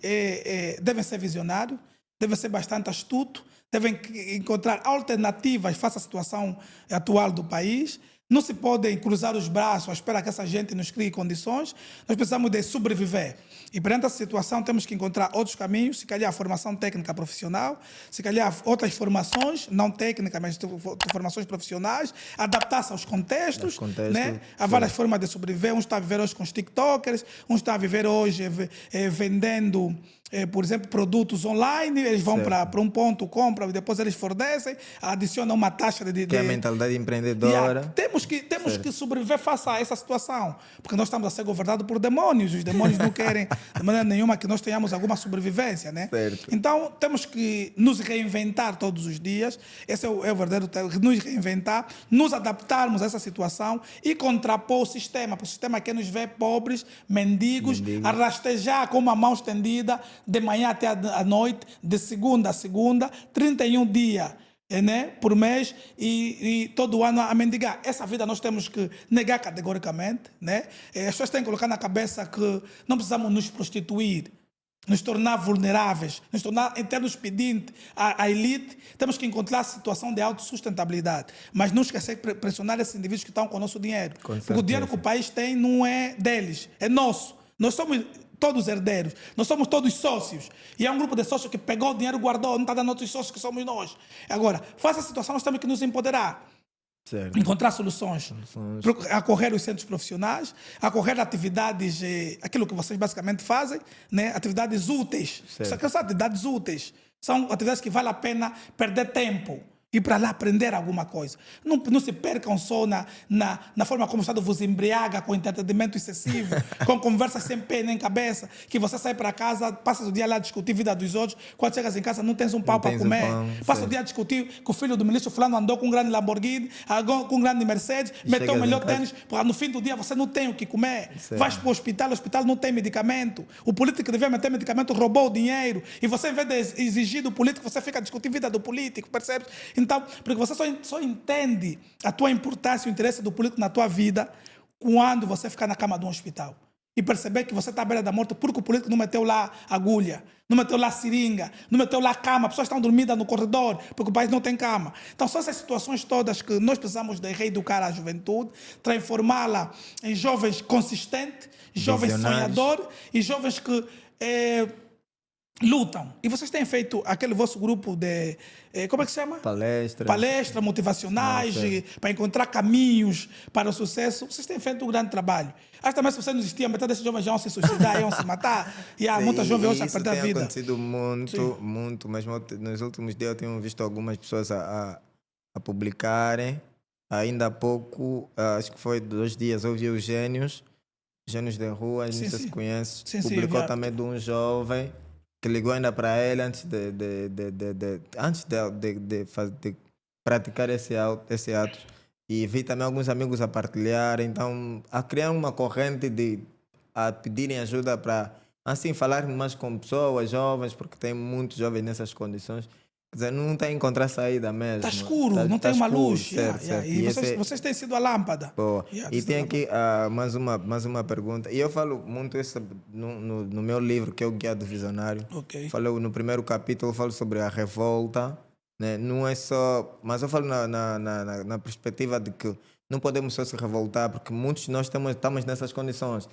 devem ser visionários, devem ser bastante astutos, devem encontrar alternativas face à situação atual do país. Não se podem cruzar os braços à espera que essa gente nos crie condições. Nós precisamos de sobreviver. E perante essa situação temos que encontrar outros caminhos, se calhar a formação técnica profissional, se calhar outras formações, não técnicas, mas formações profissionais, adaptar-se aos contextos. Né? Há várias formas de sobreviver. Um está a viver hoje com os TikTokers, um está a viver hoje vendendo, por exemplo, produtos online, eles vão para um ponto, compram e depois eles fornecem, adicionam uma taxa de... Que é a mentalidade empreendedora. Temos que sobreviver face a essa situação, porque nós estamos a ser governados por demônios. Os demônios não querem de maneira nenhuma que nós tenhamos alguma sobrevivência, né? Certo. Então temos que nos reinventar todos os dias. Esse é o verdadeiro termo, nos reinventar, nos adaptarmos a essa situação e contrapor o sistema, para o sistema que nos vê pobres, mendigos, a rastejar com uma mão estendida de manhã até a noite, de segunda a segunda, 31 dias. Né, por mês e todo ano a mendigar. Essa vida nós temos que negar categoricamente. Né? As pessoas têm que colocar na cabeça que não precisamos nos prostituir, nos tornar vulneráveis, nos tornar eternos pedintes à elite. Temos que encontrar a situação de autossustentabilidade, mas não esquecer de pressionar esses indivíduos que estão com o nosso dinheiro. Porque o dinheiro que o país tem não é deles, é nosso. Nós somos todos herdeiros, nós somos todos sócios. E é um grupo de sócios que pegou o dinheiro, guardou, não está dando outros sócios que somos nós. Agora, face à situação, nós temos que nos empoderar. Certo. Encontrar soluções. Acorrer os centros profissionais, acorrer atividades, aquilo que vocês basicamente fazem, né? Atividades úteis. São atividades úteis. São atividades que vale a pena perder tempo. Ir para lá aprender alguma coisa. Não se percam só na forma como o Estado vos embriaga com entretenimento excessivo, com conversas sem pé nem cabeça, que você sai para casa, passa o dia lá a discutir a vida dos outros, quando chegas em casa não tens um pau para comer. Passa o dia a discutir que o filho do ministro fulano andou com um grande Lamborghini, com um grande Mercedes, meteu o melhor tênis, porque no fim do dia você não tem o que comer. Vais para o hospital não tem medicamento. O político que devia meter medicamento roubou o dinheiro. E você, em vez de exigir do político, você fica a discutir a vida do político, percebe? Então, porque você só entende a tua importância, o interesse do político na tua vida quando você ficar na cama de um hospital e perceber que você está à beira da morte porque o político não meteu lá agulha, não meteu lá seringa, não meteu lá cama, pessoas estão dormidas no corredor porque o país não tem cama. Então são essas situações todas que nós precisamos de reeducar a juventude, transformá-la em jovens consistentes, jovens sonhadores e jovens que lutam. E vocês têm feito aquele vosso grupo de... como é que se chama? Palestras motivacionais, para encontrar caminhos para o sucesso. Vocês têm feito um grande trabalho. Acho também se vocês não existiam, metade desses jovens já iam se suicidar, iam se matar. E há muitas jovens hoje a perder a vida. Isso tem acontecido muito. Mas nos últimos dias eu tenho visto algumas pessoas a publicarem. Ainda há pouco, acho que foi 2 dias, ouvi os Gênios de Rua, não sei se conhece. Publicou também de um jovem que ligou ainda para ele antes de praticar esse ato. E vi também alguns amigos a partilhar, então a criar uma corrente a pedirem ajuda para assim falar mais com pessoas jovens, porque tem muitos jovens nessas condições. Quer dizer, não tem a encontrar saída mesmo. Está escuro, não tem uma luz. Certo. E vocês têm sido a lâmpada. Boa. E tem aqui mais uma pergunta. E eu falo muito isso no meu livro, que é o Guia do Visionário. Falo, no primeiro capítulo, eu falo sobre a revolta. Né? Não é só... Mas eu falo na perspectiva de que não podemos só se revoltar, porque muitos de nós estamos nessas condições.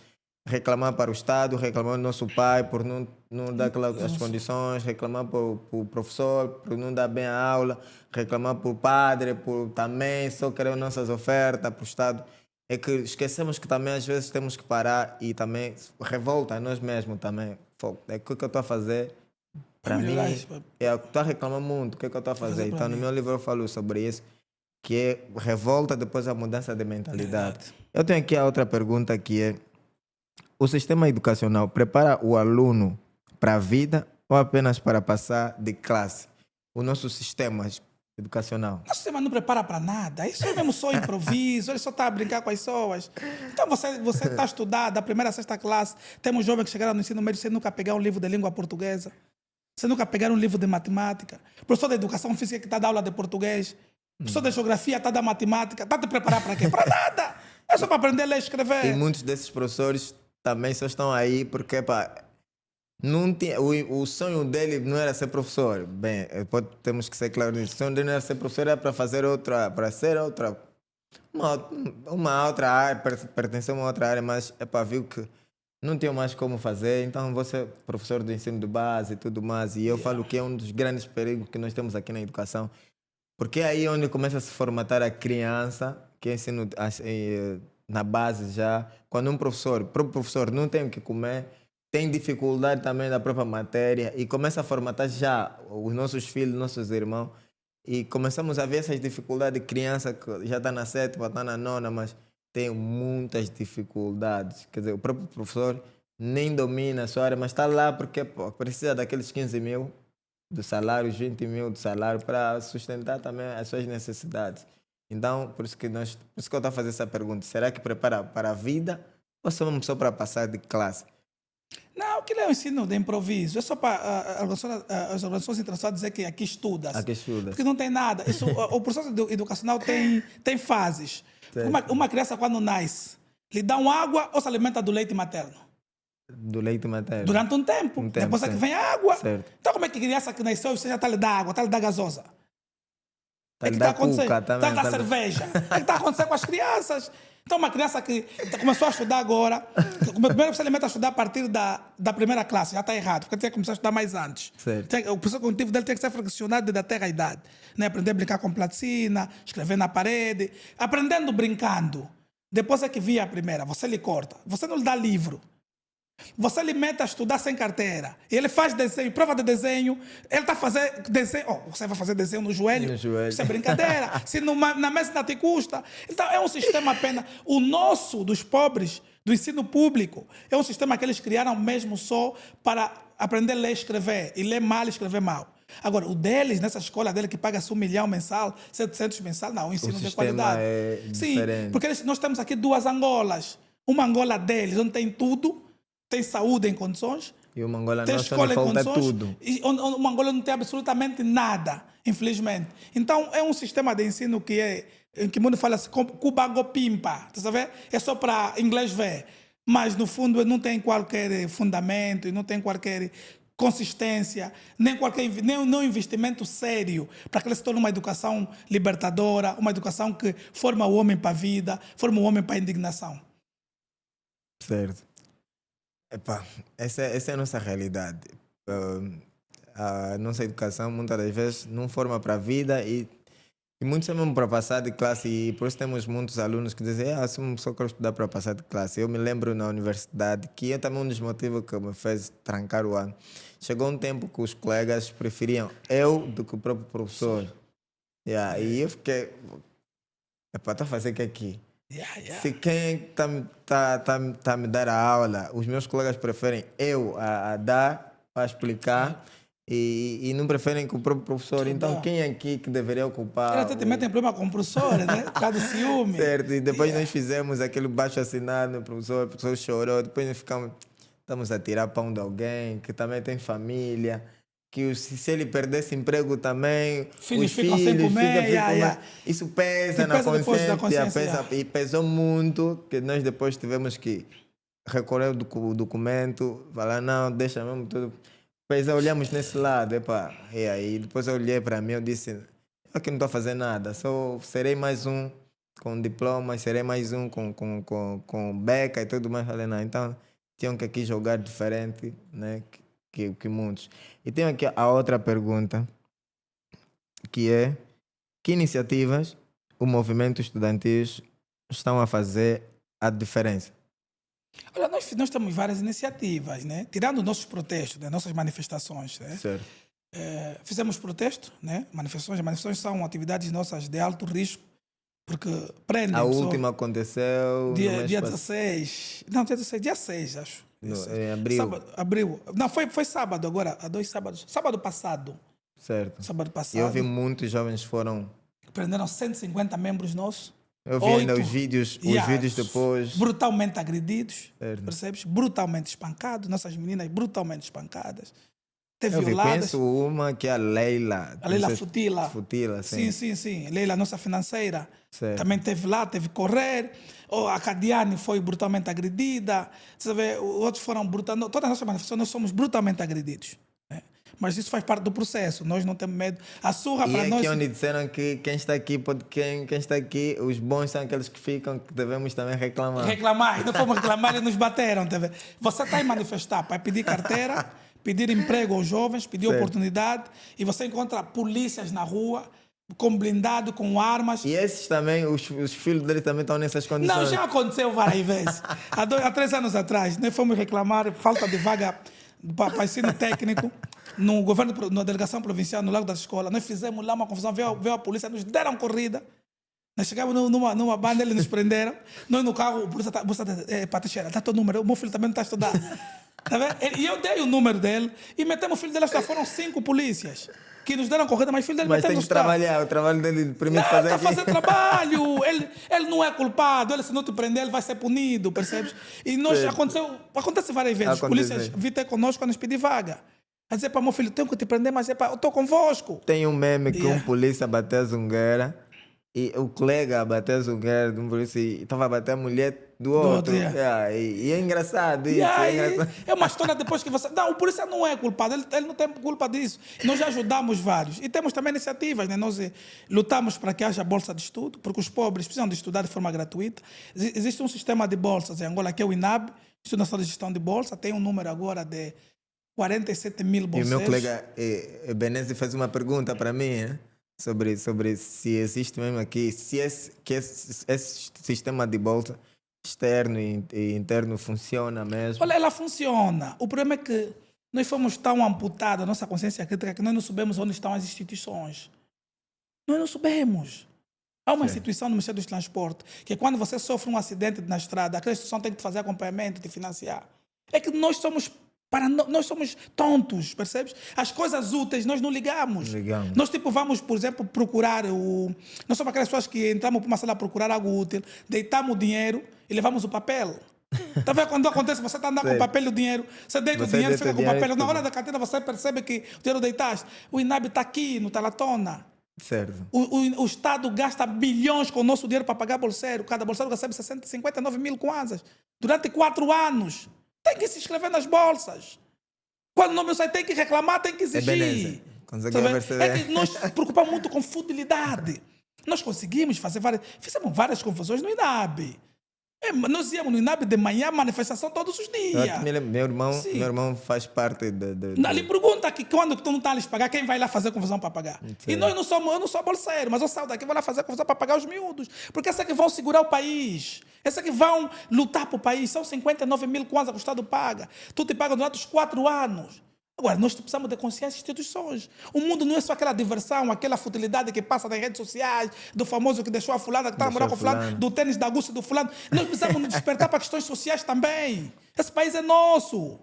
Reclamar para o Estado, reclamar do nosso pai por não dar as condições, reclamar para o professor por não dar bem a aula, reclamar para o padre por também só querer nossas ofertas para o Estado. é que esquecemos que também às vezes temos que parar e também revolta a nós mesmos também. É o que eu estou a fazer para mim, estou a reclamar muito, o que é que eu estou a fazer? Então no meu livro eu falo sobre isso, que é revolta depois a mudança de mentalidade. Eu tenho aqui a outra pergunta que é: o sistema educacional prepara o aluno para a vida ou apenas para passar de classe? O nosso sistema educacional. Nosso sistema não prepara para nada. Isso é mesmo só improviso, ele só está a brincar com as pessoas. Então você está a estudar da primeira à sexta classe. Temos jovens que chegaram no ensino médio sem nunca pegar um livro de língua portuguesa. Sem nunca pegar um livro de matemática. O professor de educação física que está a dar aula de português. O professor de geografia está a dar matemática. Está a te preparar para quê? Para nada! É só para aprender a ler e escrever. E muitos desses professores também só estão aí porque, pá, não tinha, o sonho dele não era ser professor. Bem, temos que ser claros nisso. O sonho dele não era ser professor, era para fazer outra, para ser outra, uma outra área, pertencer a uma outra área, mas, pá, viu que não tinha mais como fazer, então você professor do ensino de base e tudo mais. E eu falo que é um dos grandes perigos que nós temos aqui na educação, porque é aí onde começa a se formatar a criança, que é ensino na base já. Quando um professor, o próprio professor não tem o que comer, tem dificuldade também da própria matéria e começa a formatar já os nossos filhos, nossos irmãos. E começamos a ver essas dificuldades de criança que já está na sétima, está na nona, mas tem muitas dificuldades. Quer dizer, o próprio professor nem domina a sua área, mas está lá porque pô, precisa daqueles 15 mil do salário, 20 mil do salário para sustentar também as suas necessidades. Então, por isso que eu estou a fazer essa pergunta. Será que prepara para a vida ou só para passar de classe? Não, aquilo é um ensino de improviso. É só para as organizações internacionais dizer que aqui estuda-se. Aqui estuda-se. Porque não tem nada. Isso, o processo educacional tem fases. Uma criança, quando nasce, lhe dão água ou se alimenta do leite materno? Do leite materno. Durante um tempo. Depois é que vem a água. Certo. Então, como é que a criança que nasceu, você já está a lhe dar água, está a lhe dar gasosa? Está a lhe está dar acontecendo? cuca também. Está a dar cerveja. É que está acontecendo com as crianças. Então, uma criança que começou a estudar agora, primeiro você alimenta a estudar a partir da primeira classe, já está errado, porque tem que começar a estudar mais antes. O processo cognitivo dele tem que ser fraccionado da terra à idade. Né? Aprender a brincar com platina, escrever na parede, aprendendo brincando. Depois é que via a primeira, você lhe corta, você não lhe dá livro. Você lhe mete a estudar sem carteira. Ele faz desenho, prova de desenho. Ele está fazendo desenho. Oh, você vai fazer desenho no joelho? No joelho. Isso é brincadeira. Se na mesa não te custa. Então é um sistema apenas. O nosso, dos pobres, do ensino público, é um sistema que eles criaram mesmo só para aprender a ler e escrever. E ler mal e escrever mal. Agora, o deles, nessa escola dele que paga-se 1 milhão mensal, 700 mensal, não, um ensino de qualidade. É diferente. Sim, porque nós temos aqui 2 Angolas. Uma Angola deles, onde tem tudo. Tem saúde em condições, e uma Angola tem nossa escola em falta condições, tudo. E uma Angola não tem absolutamente nada, infelizmente. Então, é um sistema de ensino que o mundo fala assim, Cuba-Go-Pimpa, tá sabendo? É só para inglês ver. Mas, no fundo, não tem qualquer fundamento, não tem qualquer consistência, nem investimento sério para que ele se torne uma educação libertadora, uma educação que forma o homem para a vida, forma o homem para a indignação. Certo. Epá, essa é a nossa realidade. A nossa educação, muitas das vezes, não forma para a vida e muitos é mesmo para passar de classe. E por isso temos muitos alunos que dizem: só quero estudar para passar de classe. Eu me lembro na universidade, que é também um dos motivos que me fez trancar o ano. Chegou um tempo que os colegas preferiam eu do que o próprio professor. E eu fiquei: estou a fazer o que aqui? Se quem está me dar a aula, os meus colegas preferem eu a dar, a explicar, e não preferem que o próprio professor. Então, quem é aqui que deveria ocupar? Eles até metem problema com o professor, né? Por causa do ciúme. Certo, e depois nós fizemos aquele baixo assinado, o professor chorou, depois nós estamos a tirar pão de alguém que também tem família. Que se ele perdesse emprego também, filhos os ficam filhos sem comer. Isso pesa na consciência. E pesou muito, que nós depois tivemos que recorrer ao documento, falar: não, deixa mesmo tudo. Depois olhamos nesse lado, e aí depois eu olhei para mim, eu disse: eu aqui não estou a fazer nada, só serei mais um com diploma, serei mais um com beca e tudo mais. Falei: não, então tinham que aqui jogar diferente, né? Que muitos. E tenho aqui a outra pergunta, que é: que iniciativas o movimento estudantil estão a fazer a diferença? Olha, nós temos várias iniciativas, né? Tirando nossos protestos, né? Nossas manifestações, né? Certo. Fizemos protesto, né? Manifestações. Manifestações são atividades nossas de alto risco, porque prendem A pessoas. última aconteceu no mês Dia passado. 16. Não, dia 16, dia 6, acho. Dia 6. Em abril. Sábado, abril. Não, foi sábado agora, há 2 sábados. Sábado passado. Certo. Sábado E passado. eu vi muitos jovens foram. Prenderam 150 membros nossos. Eu vi ainda os vídeos depois. Brutalmente agredidos, Certo. percebes? Brutalmente espancados. Nossas meninas brutalmente espancadas. Até Eu vi, violadas. conheço uma que é a Leila. A Leila Futila. Futila, sim. Sim. Leila, nossa financeira. Certo. Também teve lá, teve que correr. A Cadiane foi brutalmente agredida. Você vê, outros foram brutalmente. Todas as nossas manifestações, nós somos brutalmente agredidos. Né? Mas isso faz parte do processo. Nós não temos medo. A surra E para é nós. aqui onde disseram que quem está aqui, quem está aqui, os bons são aqueles que ficam, que devemos também reclamar. Reclamar. E não fomos reclamar e nos bateram. Tá vendo? Você está a manifestar para pedir carteira, pedir emprego aos jovens, pedir Certo. oportunidade. E você encontra polícias na rua, com blindado, com armas. E esses também, os filhos deles também estão nessas condições. Não, já aconteceu várias vezes. Há 3 anos atrás, nós fomos reclamar falta de vaga para ensino técnico no governo, na delegação provincial, no Lago das Escolas. Nós fizemos lá uma confusão, veio a polícia, nos deram corrida. Nós chegamos numa banda, eles nos prenderam. Nós no carro, o polícia está, Pateixeira, está teu número, o meu filho também não está a estudar. Tá vendo? E eu dei o número dele e metemos o filho dele, foram 5 polícias que nos deram corrida, mas o filho dele Mas tem metemos que trabalhar, o trabalho dele permite fazer está a aqui. fazer trabalho, ele não é culpado, ele se não te prender, ele vai ser punido, percebes? E nós, Certo. acontece várias vezes, os polícias vêm ter conosco para nos pedir vaga. A dizer para meu filho, tenho que te prender, mas eu estou convosco. Tem um meme que Yeah. um polícia bateu a zungueira e o colega bateu a zungueira de um polícia e estava a bater a mulher do outro. yeah. Yeah, e é engraçado isso. E aí, É engraçado. é uma história depois que você... Não, o polícia não é culpado, ele não tem culpa disso. Nós já ajudamos vários. E temos também iniciativas, né? Nós lutamos para que haja bolsa de estudo, porque os pobres precisam de estudar de forma gratuita. Existe um sistema de bolsas em Angola, que é o INAB, Instituto Nacional de Gestão de Bolsa, tem um número agora de 47 mil E o bolseiros. meu colega Benezi fez uma pergunta para mim, né? sobre se existe mesmo aqui, se esse sistema de bolsa externo e interno funciona mesmo. Olha, ela funciona. O problema é que nós fomos tão amputados, a nossa consciência crítica, que nós não sabemos onde estão as instituições. Nós não sabemos. Há uma instituição no Ministério dos Transportes que quando você sofre um acidente na estrada, aquela instituição tem que te fazer acompanhamento, te financiar. É que nós somos tontos, percebes? As coisas úteis nós não ligamos. Nós vamos, por exemplo, procurar nós somos aquelas pessoas que entramos para uma sala a procurar algo útil, deitamos o dinheiro e levamos o papel. Tá vendo quando acontece, você está andando com o papel e o dinheiro, você deita o dinheiro, fica com o papel. Na hora da carteira você percebe que o dinheiro deitaste. O INAB está aqui, no Talatona. Certo. O Estado gasta bilhões com o nosso dinheiro para pagar bolseiro. Cada bolseiro recebe 59 mil kwanzas durante 4 anos. Tem que se inscrever nas bolsas. Quando o nome sai, tem que reclamar, tem que exigir. É que nós nos preocupamos muito com futilidade. Nós conseguimos fazer fizemos várias confusões no INAB. Nós íamos no INAB de manhã, manifestação todos os dias. Meu irmão faz parte Ali pergunta que quando tu não está a lhes pagar, quem vai lá fazer confusão para pagar? Sim. E eu não sou bolseiro, mas eu saio daqui e vou lá fazer confusão para pagar os miúdos. Porque esses é que vão segurar o país. Esses é que vão lutar para o país. São 59 mil kwanzas que o Estado paga. Tu te paga durante os 4 anos. Agora, nós precisamos de consciência e instituições. O mundo não é só aquela diversão, aquela futilidade que passa nas redes sociais, do famoso que deixou a fulana, que está a namorar com o fulano, do tênis da Gucci do fulano. Nós precisamos nos despertar para questões sociais também. Esse país é nosso.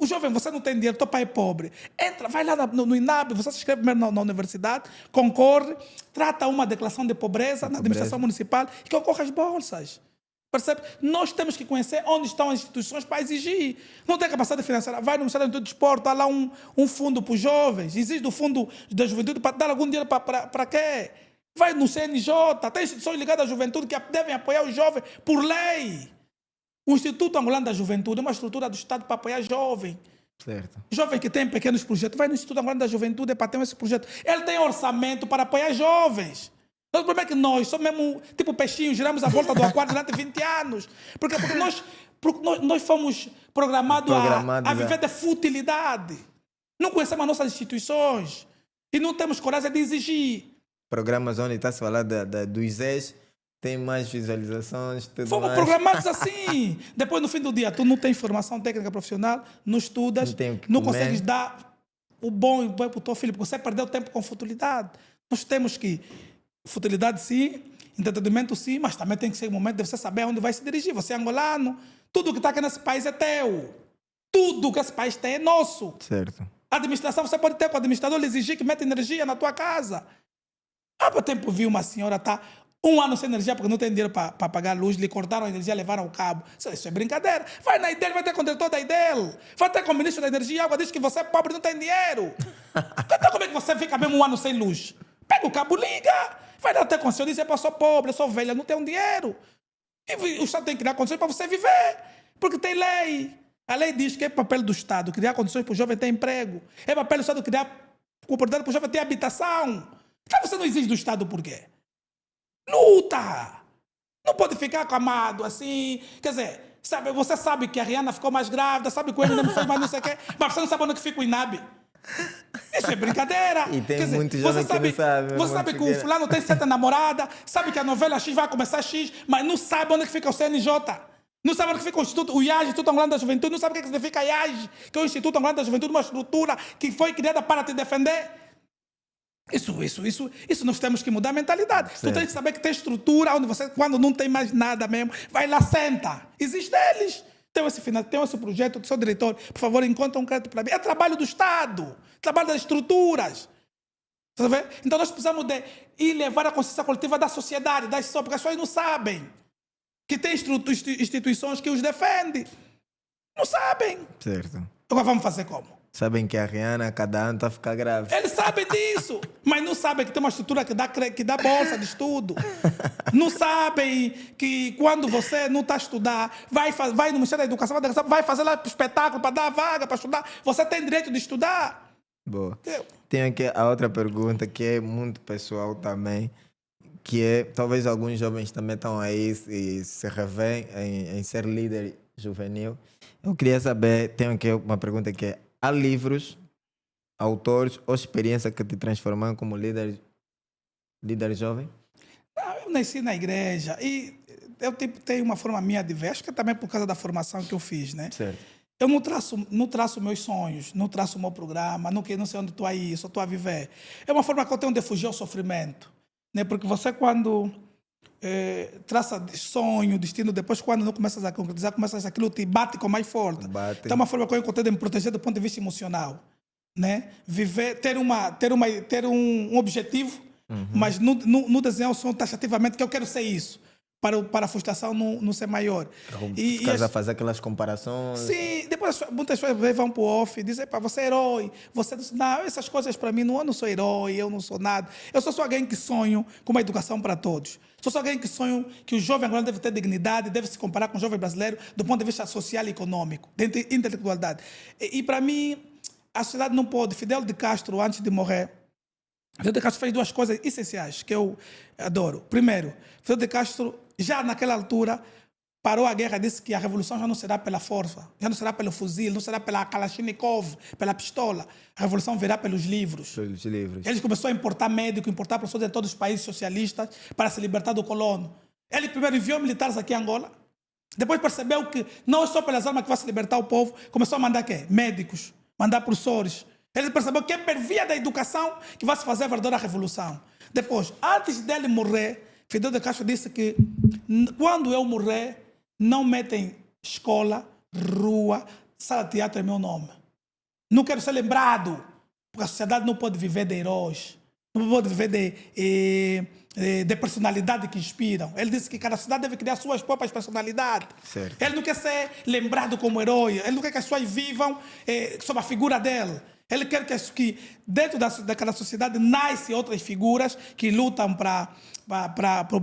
O jovem, você não tem dinheiro, teu pai é pobre. Entra, vai lá no INAB, você se inscreve primeiro na universidade, concorre, trata uma declaração de pobreza na administração municipal e concorre às bolsas. Percebe? Nós temos que conhecer onde estão as instituições para exigir. Não tem capacidade financeira. Vai no Ministério do Desporto, há lá um fundo para os jovens. Existe do fundo da juventude para dar algum dinheiro para quê? Vai no CNJ, tem instituições ligadas à juventude que devem apoiar os jovens por lei. O Instituto Angolano da Juventude é uma estrutura do Estado para apoiar jovem. Certo. Jovem que tem pequenos projetos, vai no Instituto Angolano da Juventude para ter esse projeto. Ele tem orçamento para apoiar jovens. O problema é que nós somos mesmo tipo peixinhos, giramos a volta do aquário durante 20 anos. Porque nós fomos programados a viver de futilidade. Não conhecemos as nossas instituições. E não temos coragem de exigir. Programas onde está-se a falar dos ex, tem mais visualizações, tudo Fomos mais. programados assim. Depois, no fim do dia, tu não tens formação técnica profissional, não estudas, Não tem o que não comer. consegues dar o bom e o bom para o teu filho, porque você perdeu tempo com futilidade. Nós temos que, futilidade sim, entretenimento sim, mas também tem que ser um momento de você saber onde vai se dirigir. Você é angolano, tudo que está aqui nesse país é teu. Tudo que esse país tem é nosso. Certo. A administração, você pode ter com o administrador, lhe exigir que meta energia na tua casa. Há pouco tempo vi uma senhora tá 1 ano sem energia porque não tem dinheiro para pagar a luz, lhe cortaram a energia, levaram o cabo. Isso é brincadeira. Vai na IDEL, vai ter com o diretor da IDEL, vai ter com o ministro da Energia e Água, diz que você é pobre e não tem dinheiro. Então como é que você fica mesmo 1 ano sem luz? Pega o cabo, liga. Vai lá até com o senhor, diz, eu sou pobre, eu sou velha, não tenho dinheiro. E o Estado tem que dar condições para você viver, porque tem lei. A lei diz que é papel do Estado criar condições para o jovem ter emprego. É papel do Estado criar oportunidade para o jovem ter habitação. Então você não exige do Estado por quê? Luta! Não pode ficar acamado assim. Quer dizer, sabe, você sabe que a Rihanna ficou mais grávida, sabe que o Eminem fez mais não sei o quê, mas você não sabe onde que fica o INAB. Isso é brincadeira. E tem Quer dizer, muito jovem que não sabe. Você sabe que o fulano tem 7 namoradas, sabe que a novela X vai começar X, mas não sabe onde que fica o CNJ. Não sabe onde que fica o Instituto, o IAG, Instituto Angolano da Juventude, não sabe o que significa IAG, que é o Instituto Angolano da Juventude, uma estrutura que foi criada para te defender. Isso nós temos que mudar a mentalidade. Certo. Tu tens que saber que tem estrutura onde você, quando não tem mais nada mesmo, vai lá, senta. Existe eles. Tem esse projeto, do seu diretor, por favor, encontra um crédito para mim. É trabalho do Estado, trabalho das estruturas. Tá vendo? Então nós precisamos de ir levar a consciência coletiva da sociedade, das pessoas, porque as pessoas não sabem que tem instituições que os defendem. Não sabem. Certo. Agora vamos fazer como? Sabem que a Rihanna, cada ano, está a ficar grávida. Eles sabem disso, mas não sabem que tem uma estrutura que dá bolsa de estudo. Não sabem que quando você não está a estudar, vai no Ministério da Educação, vai fazer lá espetáculo para dar vaga, para estudar. Você tem direito de estudar. Boa. Tenho aqui a outra pergunta que é muito pessoal também, que é, talvez alguns jovens também estão aí e se revêem em ser líder juvenil. Eu queria saber, tenho aqui uma pergunta que é, há livros, autores ou experiência que te transformaram como líder jovem? Não, eu nasci na igreja e eu tenho uma forma minha de ver, acho que é também por causa da formação que eu fiz, né? Certo. Eu não traço meus sonhos, não traço o meu programa, não sei onde estou aí, só estou a viver. É uma forma que eu tenho de fugir ao sofrimento, né? Porque você quando traça sonho, destino, depois quando não começas a concretizar, aquilo te bate com mais forte. Bate. Então é uma forma que eu encontrei de me proteger do ponto de vista emocional, né? Viver, ter um objetivo, mas não desenhar o sonho taxativamente que eu quero ser isso. Para a frustração não ser maior. Ficas a fazer aquelas comparações. Sim, depois muitas pessoas vão para o off e dizem, você é herói. Você diz, não, essas coisas para mim, eu não sou herói, eu não sou nada. Eu sou só alguém que sonho com uma educação para todos. Sou só alguém que sonho que o jovem angolano deve ter dignidade, deve se comparar com o jovem brasileiro do ponto de vista social e econômico, de intelectualidade. E para mim, a sociedade não pode. Fidel de Castro, antes de morrer, Fidel de Castro fez 2 coisas essenciais que eu adoro. Primeiro, Fidel de Castro, já naquela altura, parou a guerra, disse que a revolução já não será pela força, já não será pelo fuzil, não será pela Kalashnikov, pela pistola. A revolução virá pelos livros. Pelos livros. Ele começou a importar médicos, importar professores de todos os países socialistas para se libertar do colono. Ele primeiro enviou militares aqui em Angola, depois percebeu que não é só pelas armas que vai se libertar o povo, começou a mandar quê? Médicos, mandar professores. Ele percebeu que é por via da educação que vai se fazer a verdadeira revolução. Depois, antes dele morrer, Fidel de Castro disse que quando eu morrer, não metem escola, rua, sala de teatro em meu nome. Não quero ser lembrado, porque a sociedade não pode viver de heróis, não pode viver de personalidade que inspiram. Ele disse que cada cidade deve criar suas próprias personalidades. Certo. Ele não quer ser lembrado como herói, ele não quer que as pessoas vivam sob a figura dele. Ele quer que dentro daquela sociedade nascem outras figuras que lutam para o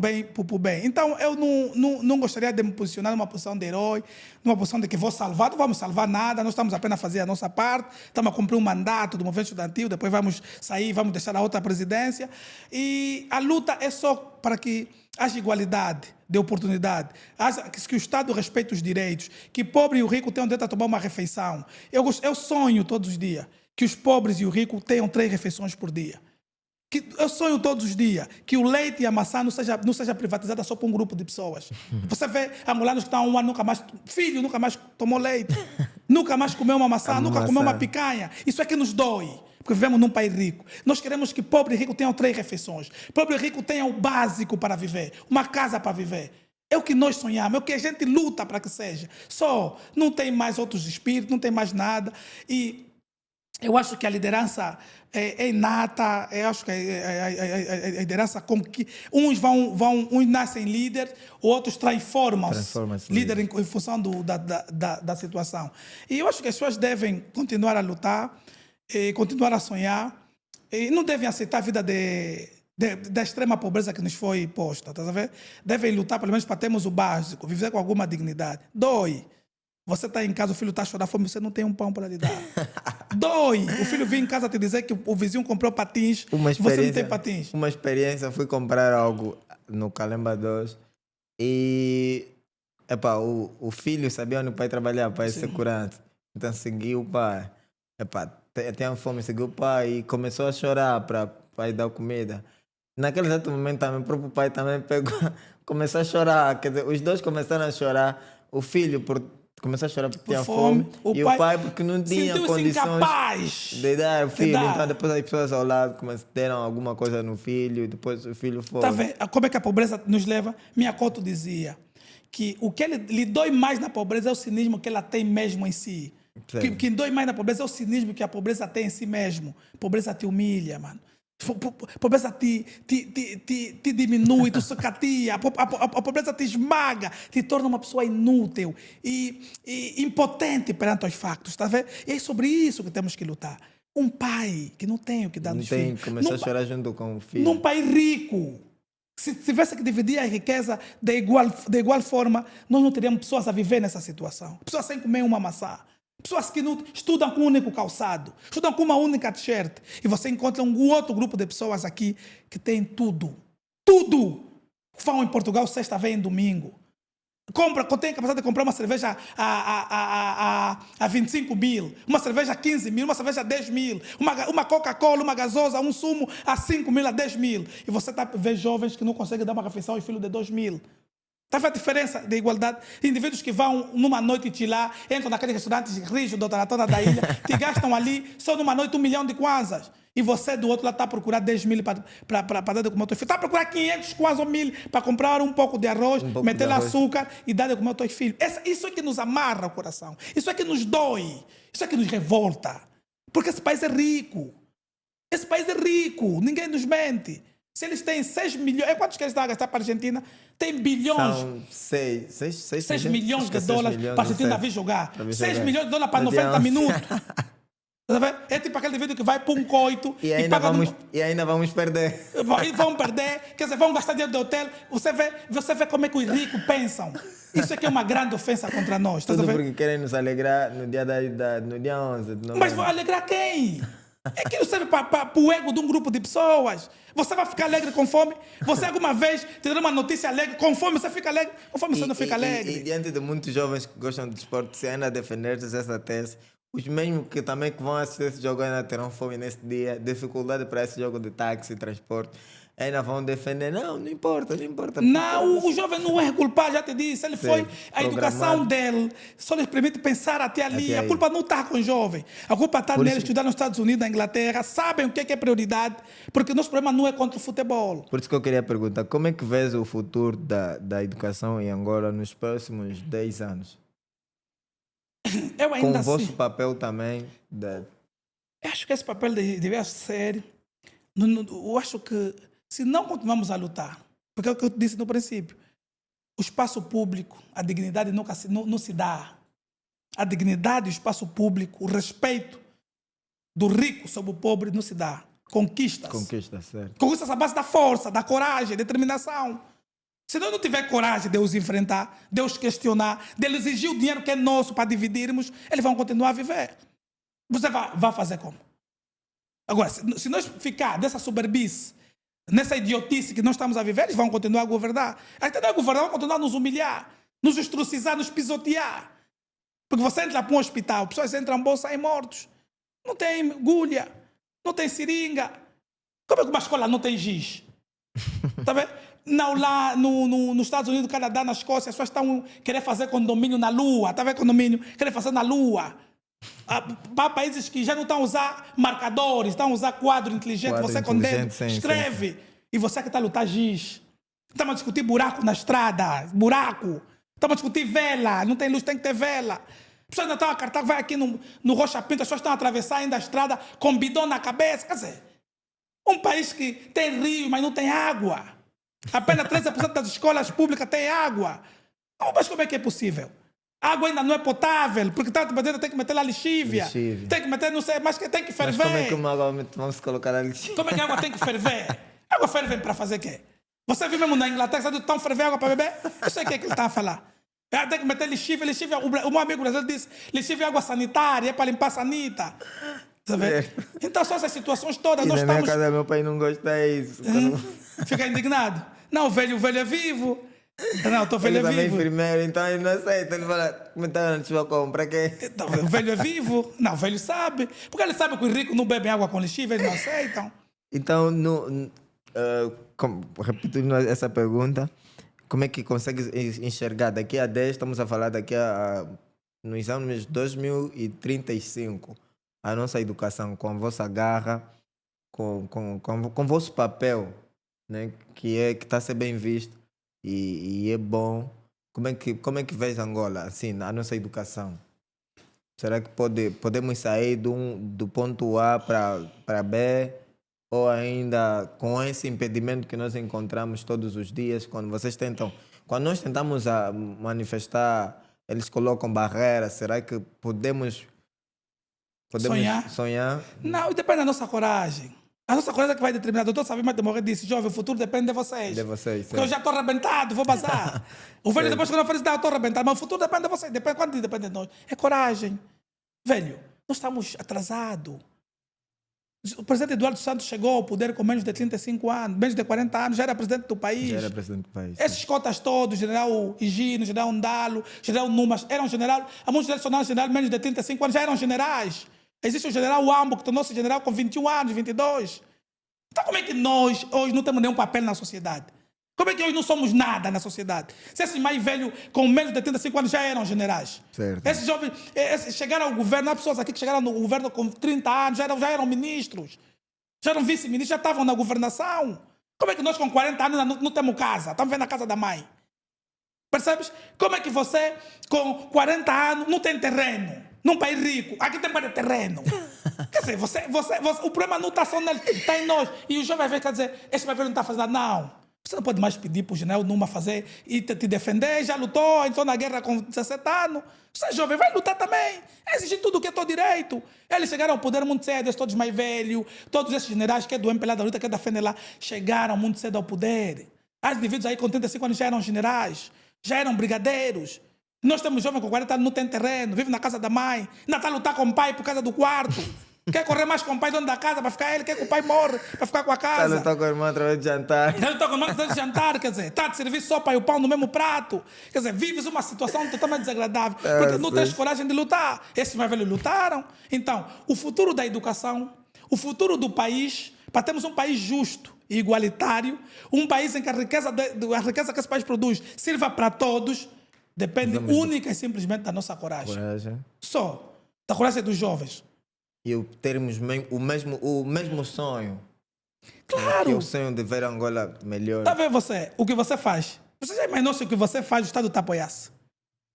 bem. Então, eu não gostaria de me posicionar numa posição de herói, numa posição de que vou salvar. Não vamos salvar nada, nós estamos apenas a fazer a nossa parte, estamos a cumprir um mandato do movimento estudantil, depois vamos sair, vamos deixar a outra presidência. E a luta é só para que haja igualdade de oportunidade, que o Estado respeite os direitos, que o pobre e o rico tenham direito a tomar uma refeição. Eu sonho todos os dias que os pobres e o rico tenham 3 refeições por dia. Que eu sonho todos os dias que o leite e a maçã não seja privatizada só por um grupo de pessoas. Você vê angolanos que estão há um ano, nunca mais... Filho nunca mais tomou leite, nunca mais comeu uma maçã, nunca comeu uma picanha. Isso é que nos dói, porque vivemos num país rico. Nós queremos que pobre e rico tenham 3 refeições. Pobre e rico tenham o básico para viver, uma casa para viver. É o que nós sonhamos, é o que a gente luta para que seja. Só não tem mais outros espíritos, não tem mais nada. E eu acho que a liderança é inata, eu acho que a liderança com que uns nascem líderes, outros transformam-se líder em função da situação. E eu acho que as pessoas devem continuar a lutar, continuar a sonhar, e não devem aceitar a vida da extrema pobreza que nos foi posta, tá a ver? Devem lutar pelo menos para termos o básico, viver com alguma dignidade. Dói. Você está em casa, o filho está a chorar fome, você não tem um pão para lhe dar. Dói! O filho vem em casa te dizer que o vizinho comprou patins, você não tem patins. Uma experiência, fui comprar algo no Calemba 2 e o filho sabia onde o pai trabalhava, o pai é segurança. Então seguiu o pai. Tinha fome, seguiu o pai e começou a chorar para o pai dar comida. Naquele exato momento também, o próprio pai também começou a chorar. Quer dizer, os dois começaram a chorar. O filho começou a chorar porque tinha fome. E o pai porque não tinha condições de dar ao filho. Então depois as pessoas ao lado deram alguma coisa no filho. Depois o filho foi. Tá vendo? Como é que a pobreza nos leva? Minha Couto dizia que o que lhe dói mais na pobreza é o cinismo que ela tem mesmo em si. Que dói mais na pobreza é o cinismo que a pobreza tem em si mesmo. Pobreza te humilha, mano. Pobreza te diminui, te sucateia, a pobreza te esmaga, te torna uma pessoa inútil e impotente perante os factos, tá vendo? E é sobre isso que temos que lutar. Um pai que não tem o que dar nos filhos. Começou a chorar junto com o filho. Num país rico, se tivesse que dividir a riqueza de igual forma, nós não teríamos pessoas a viver nessa situação. Pessoas sem comer uma maçã. Pessoas que não estudam com um único calçado, estudam com uma única t-shirt. E você encontra um outro grupo de pessoas aqui que tem tudo. Tudo! Vão em Portugal sexta, vem domingo. Tem a capacidade de comprar uma cerveja a 25 mil, uma cerveja a 15 mil, uma cerveja a 10 mil, uma Coca-Cola, uma gasosa, um sumo a 5 mil, a 10 mil. E você vê jovens que não conseguem dar uma refeição aos filhos de 2 mil. Está a ver a diferença de igualdade? Indivíduos que vão numa noite de lá, entram naqueles restaurantes rígidos da toda da ilha, que gastam ali só numa noite 1 milhão de kwanzas. E você do outro lado está a procurar 10 mil para dar de comer ao teu filho. Está a procurar 500 kwanzas ou 1.000 para comprar um pouco de arroz, meter lá açúcar e dar de comer ao teu filho. Isso é que nos amarra o coração. Isso é que nos dói. Isso é que nos revolta. Porque esse país é rico. Esse país é rico. Ninguém nos mente. Se eles têm 6 milhões... Quantos que eles estão a gastar para a Argentina? Tem bilhões. São 6 milhões de dólares para a Argentina vir jogar. 6 milhões de dólares para 90 minutos. É tipo aquele indivíduo que vai para um coito e ainda vamos perder. E vão perder, quer dizer, vão gastar dinheiro de hotel. Você vê como é que os ricos pensam. Isso é que é uma grande ofensa contra nós. Tudo porque querem nos alegrar no dia 11. Mas vão alegrar quem? É que não serve para o ego de um grupo de pessoas. Você vai ficar alegre com fome? Você alguma vez te deu uma notícia alegre? Com fome você fica alegre? Com fome você não fica alegre. E diante de muitos jovens que gostam de esporte, se ainda defender essa tese, os mesmos que também vão assistir esse jogo ainda terão fome nesse dia, dificuldade para esse jogo de táxi, transporte, ainda vão defender. Não importa. Não, o jovem não é culpado, já te disse. Ele foi, a educação dele só lhes permite pensar até ali. A culpa não está com o jovem. A culpa está neles, estudar nos Estados Unidos, na Inglaterra, sabem o que é prioridade, porque o nosso problema não é contra o futebol. Por isso que eu queria perguntar, como é que vês o futuro da educação em Angola nos próximos 10 anos? Eu ainda com o vosso papel também. Eu acho que esse papel deveria ser... Eu acho que se não continuamos a lutar, porque é o que eu disse no princípio, o espaço público, a dignidade não se dá. A dignidade, o espaço público, o respeito do rico sobre o pobre não se dá. Conquistas, certo. Conquistas à base da força, da coragem, determinação. Se nós não tiver coragem de os enfrentar, de os questionar, de eles exigir o dinheiro que é nosso para dividirmos, eles vão continuar a viver. Você vai fazer como? Agora, se nós ficar dessa soberbice, nessa idiotice que nós estamos a viver, eles vão continuar a governar. Até não governar, vão continuar a nos humilhar, nos ostracizar, nos pisotear. Porque você entra para um hospital, pessoas entram bom, saem mortos. Não tem agulha, não tem seringa. Como é que uma escola não tem giz? Tá vendo? Não, lá nos Estados Unidos, no Canadá, na Escócia, as pessoas estão querendo fazer condomínio na Lua. Tá vendo? Condomínio, querem fazer na Lua. Para países que já não estão a usar marcadores, estão a usar quadro inteligente, Quadro você com dedo, inteligente, sim, escreve. E você que está a lutar giz. Estamos a discutir buraco na estrada, buraco. Estamos a discutir vela, não tem luz, tem que ter vela. As pessoas ainda estão a cartar, vai aqui no Rocha Pinto, as pessoas estão a atravessar ainda a estrada com bidão na cabeça. Quer dizer, um país que tem rio, mas não tem água. Apenas 13% das escolas públicas têm água. Mas como é que é possível? A água ainda não é potável, porque tem que meter lá lixívia. Tem que meter, não sei, mas que tem que ferver. Mas como é que uma água vamos colocar na lixívia? Como é que a água tem que ferver? A água ferve para fazer o quê? Você viu mesmo na Inglaterra, sabe tão ferver água para beber? Eu sei o que é que ele está a falar. Tem que meter lixívia. O meu amigo brasileiro disse, lixívia é água sanitária, é para limpar a sanita. Então são essas situações todas. E nós na minha casa, meu pai não gosta disso. Fica indignado. Não, o velho é vivo. Não, o velho Ele é também vivo. primeiro, então ele não aceita. Ele fala, como está na sua compra? Que? Então, o velho é vivo. Não, o velho sabe. Porque ele sabe que os ricos não bebem água com lixívia, eles não aceitam. Então, repetindo essa pergunta, como é que consegue enxergar daqui a 10, estamos a falar daqui a nos anos 2035, a nossa educação com a vossa garra, com o vosso papel, né, que está a ser bem visto e é bom. Como é que vês Angola, assim, a nossa educação? Será que podemos sair do ponto A para B? Ou ainda com esse impedimento que nós encontramos todos os dias, quando nós tentamos manifestar, eles colocam barreiras, será que podemos sonhar? Não, depende da nossa coragem. A nossa coragem é que vai determinar. O doutor Sabimate de Morrer disse, jovem, o futuro depende de vocês. Porque eu já estou arrebentado, vou bazar. O velho depois que eu falei, eu estou arrebentado, mas o futuro depende de vocês. Quando depende de nós? É coragem. Velho, nós estamos atrasados. O presidente Eduardo Santos chegou ao poder com menos de 35 anos, menos de 40 anos, já era presidente do país. Esses cotas todos, general Higino, general Ndalo, general Numas, eram generais, há muitos deles são generais menos de 35 anos, já eram generais. Existe o general Ambo, que tornou-se general com 21 anos, 22. Então como é que nós hoje não temos nenhum papel na sociedade? Como é que hoje não somos nada na sociedade? Se esses mais velhos com menos de 35 anos já eram generais. Certo. Esses jovens chegaram ao governo, há pessoas aqui que chegaram no governo com 30 anos, já eram ministros, já eram vice-ministros, já estavam na governação. Como é que nós com 40 anos não temos casa? Estamos vendo a casa da mãe. Percebes? Como é que você com 40 anos não tem terreno? Num país rico, aqui tem para terreno. Quer dizer, o problema não está só nele, está em nós. E o jovem vai dizer, este vai ver não está fazendo nada. Não. Você não pode mais pedir para o general Numa fazer e te defender, já lutou, entrou na guerra com 17 anos. Você é jovem, vai lutar também. Exigir tudo o que é teu direito. Eles chegaram ao poder muito cedo, esses todos mais velhos, todos esses generais que é do MPLA da luta, que é da FNLA, chegaram muito cedo ao poder. Os indivíduos aí com 35 anos já eram generais, já eram brigadeiros. Nós temos jovens com 40 anos, não tem terreno, vive na casa da mãe, ainda está a lutar com o pai por causa do quarto. Quer correr mais com o pai dono da casa para ficar ele, quer que o pai morre para ficar com a casa. Está a lutar com a irmã através de jantar. Está a lutar com a irmã através de jantar, quer dizer, está a te servir sopa e o pão no mesmo prato. Quer dizer, vives uma situação totalmente desagradável, porque não tens coragem de lutar. Esses mais velhos lutaram. Então, o futuro da educação, o futuro do país, para termos um país justo e igualitário, um país em que a riqueza que esse país produz sirva para todos, depende única e simplesmente da nossa coragem. Só da coragem dos jovens. E termos o mesmo sonho. Claro. Que é o sonho de ver Angola melhor. Está a ver o que você faz? Você já imaginou se o que você faz o Estado te apoiasse?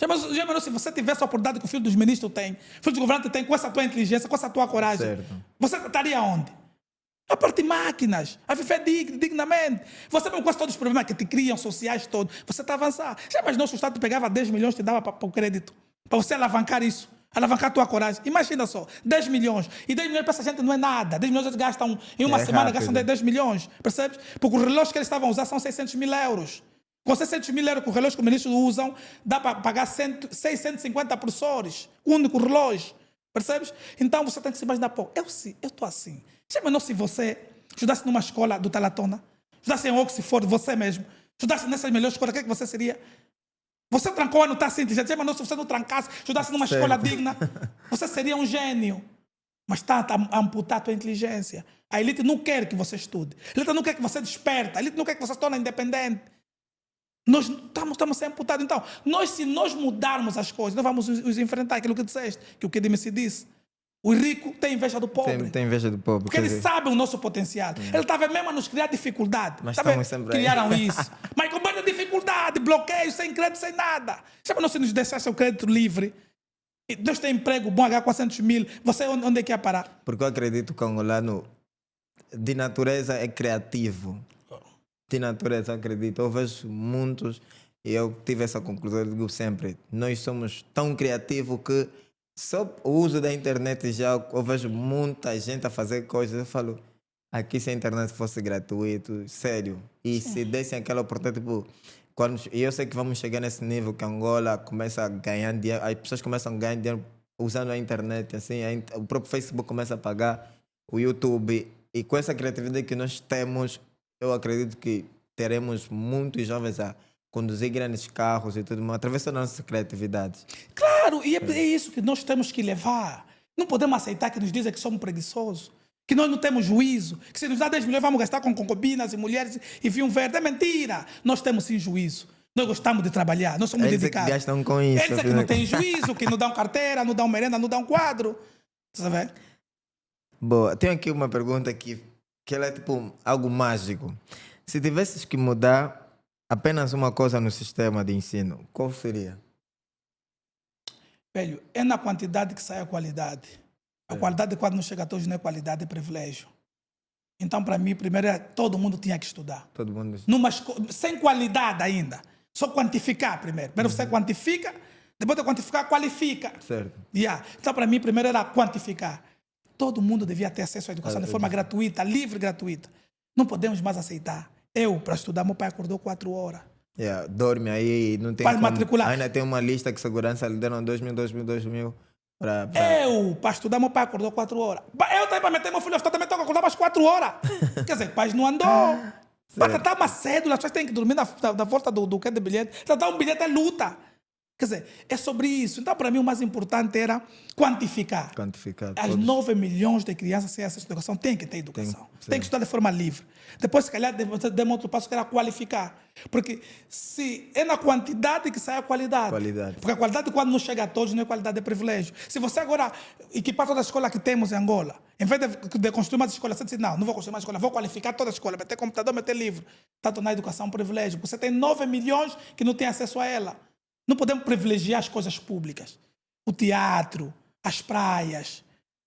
Já imaginou se você tivesse a oportunidade que o filho dos ministros tem, o filho do governante tem, com essa tua inteligência, com essa tua coragem? Certo. Você estaria onde? A partir de máquinas, a viver dignamente. Você mesmo com todos os problemas que te criam, sociais todos, você está a avançar. Já imaginou se o Estado te pegava 10 milhões e te dava para o crédito? Para você alavancar isso, alavancar a tua coragem. Imagina só, 10 milhões. E 10 milhões para essa gente não é nada. 10 milhões eles gastam, em uma semana gastam 10 milhões. Percebes? Porque os relógios que eles estavam a usar são 600 mil euros. Com 600 mil euros que os relógios que os ministros usam, dá para pagar 650 professores. O único relógio. Percebes? Então você tem que se imaginar, pô, eu estou assim. Já imaginou se você estudasse numa escola do Talatona, estudasse em Oxford, você mesmo, estudasse nessa melhor escola, o que é que você seria? Você trancou a não estar assim inteligente. Já imaginou se você não trancasse, estudasse numa escola digna, você seria um gênio. mas está a amputar a tua inteligência. A elite não quer que você estude. A elite não quer que você desperte. A elite não quer que você se torne independente. Nós estamos sempre amputados. Então, se nós mudarmos as coisas, nós vamos os enfrentar. Aquilo que disseste, que o KDMC disse. O rico tem inveja do pobre. Tem inveja do pobre. Porque ele sabe o nosso potencial. Ele estava mesmo a nos criar dificuldade. Mas estamos sempre aí. Criaram isso. Mas com muita dificuldade, bloqueio, sem crédito, sem nada. Sabe, não se nos deixasse o crédito livre. E Deus tem emprego bom, H 400 mil. Você onde é que ia parar? Porque eu acredito que o angolano, de natureza, é criativo. De natureza, eu acredito. Eu vejo muitos, e eu tive essa conclusão, eu digo sempre, nós somos tão criativos que só o uso da internet já, eu vejo muita gente a fazer coisas, eu falo, aqui se a internet fosse gratuito, sério, e se dessem aquela oportunidade, tipo, e eu sei que vamos chegar nesse nível que Angola começa a ganhar dinheiro, as pessoas começam a ganhar dinheiro usando a internet, assim, o próprio Facebook começa a pagar, o YouTube, e com essa criatividade que nós temos, eu acredito que teremos muitos jovens a conduzir grandes carros e tudo mais, através da nossa criatividade. Claro, e é isso que nós temos que levar. Não podemos aceitar que nos dizem que somos preguiçosos, que nós não temos juízo, que se nos dá 10 milhões vamos gastar com concubinas e mulheres e vinho verde. É mentira. Nós temos sim juízo. Nós gostamos de trabalhar, nós somos dedicados. Que gastam com isso. Eles é que não têm juízo, que não dão carteira, não dão merenda, não dão quadro. Você vê? Boa, tenho aqui uma pergunta que ela é tipo algo mágico. Se tivesses que mudar apenas uma coisa no sistema de ensino, qual seria? Velho, é na quantidade que sai a qualidade. A qualidade, quando não chega a todos, não é qualidade, é privilégio. Então, para mim, primeiro, todo mundo tinha que estudar. Todo mundo. Sem qualidade ainda. Só quantificar primeiro. Primeiro você quantifica, depois de quantificar, qualifica. Certo. Yeah. Então, para mim, primeiro era quantificar. Todo mundo devia ter acesso à educação de forma gratuita, livre e gratuita. Não podemos mais aceitar. Eu, para estudar, meu pai acordou 4 horas. Dorme aí, não tem para como. Matricular. Ainda tem uma lista que segurança lhe deram 2.000. Eu, para estudar, meu pai acordou 4 horas. Eu também, para meter meu filho, eu também tenho que acordar mais 4 horas. Quer dizer, o pai não andou. Para tratar uma cédula, as pessoas têm que dormir na volta do que de bilhete. Tratar um bilhete é luta. Quer dizer, é sobre isso. Então, para mim, o mais importante era quantificar. As 9 milhões de crianças sem acesso à educação têm que ter educação. Tem que estudar de forma livre. Depois, se calhar, você dê um outro passo que era qualificar. Porque se é na quantidade que sai a qualidade. Porque a qualidade, quando não chega a todos, não é qualidade, é privilégio. Se você agora equipar toda a escola que temos em Angola, em vez de construir mais escolas, você diz, não vou construir mais escola, vou qualificar toda a escola, meter computador, meter livro. Tanto na educação um privilégio. Você tem 9 milhões que não têm acesso a ela. Não podemos privilegiar as coisas públicas. O teatro, as praias,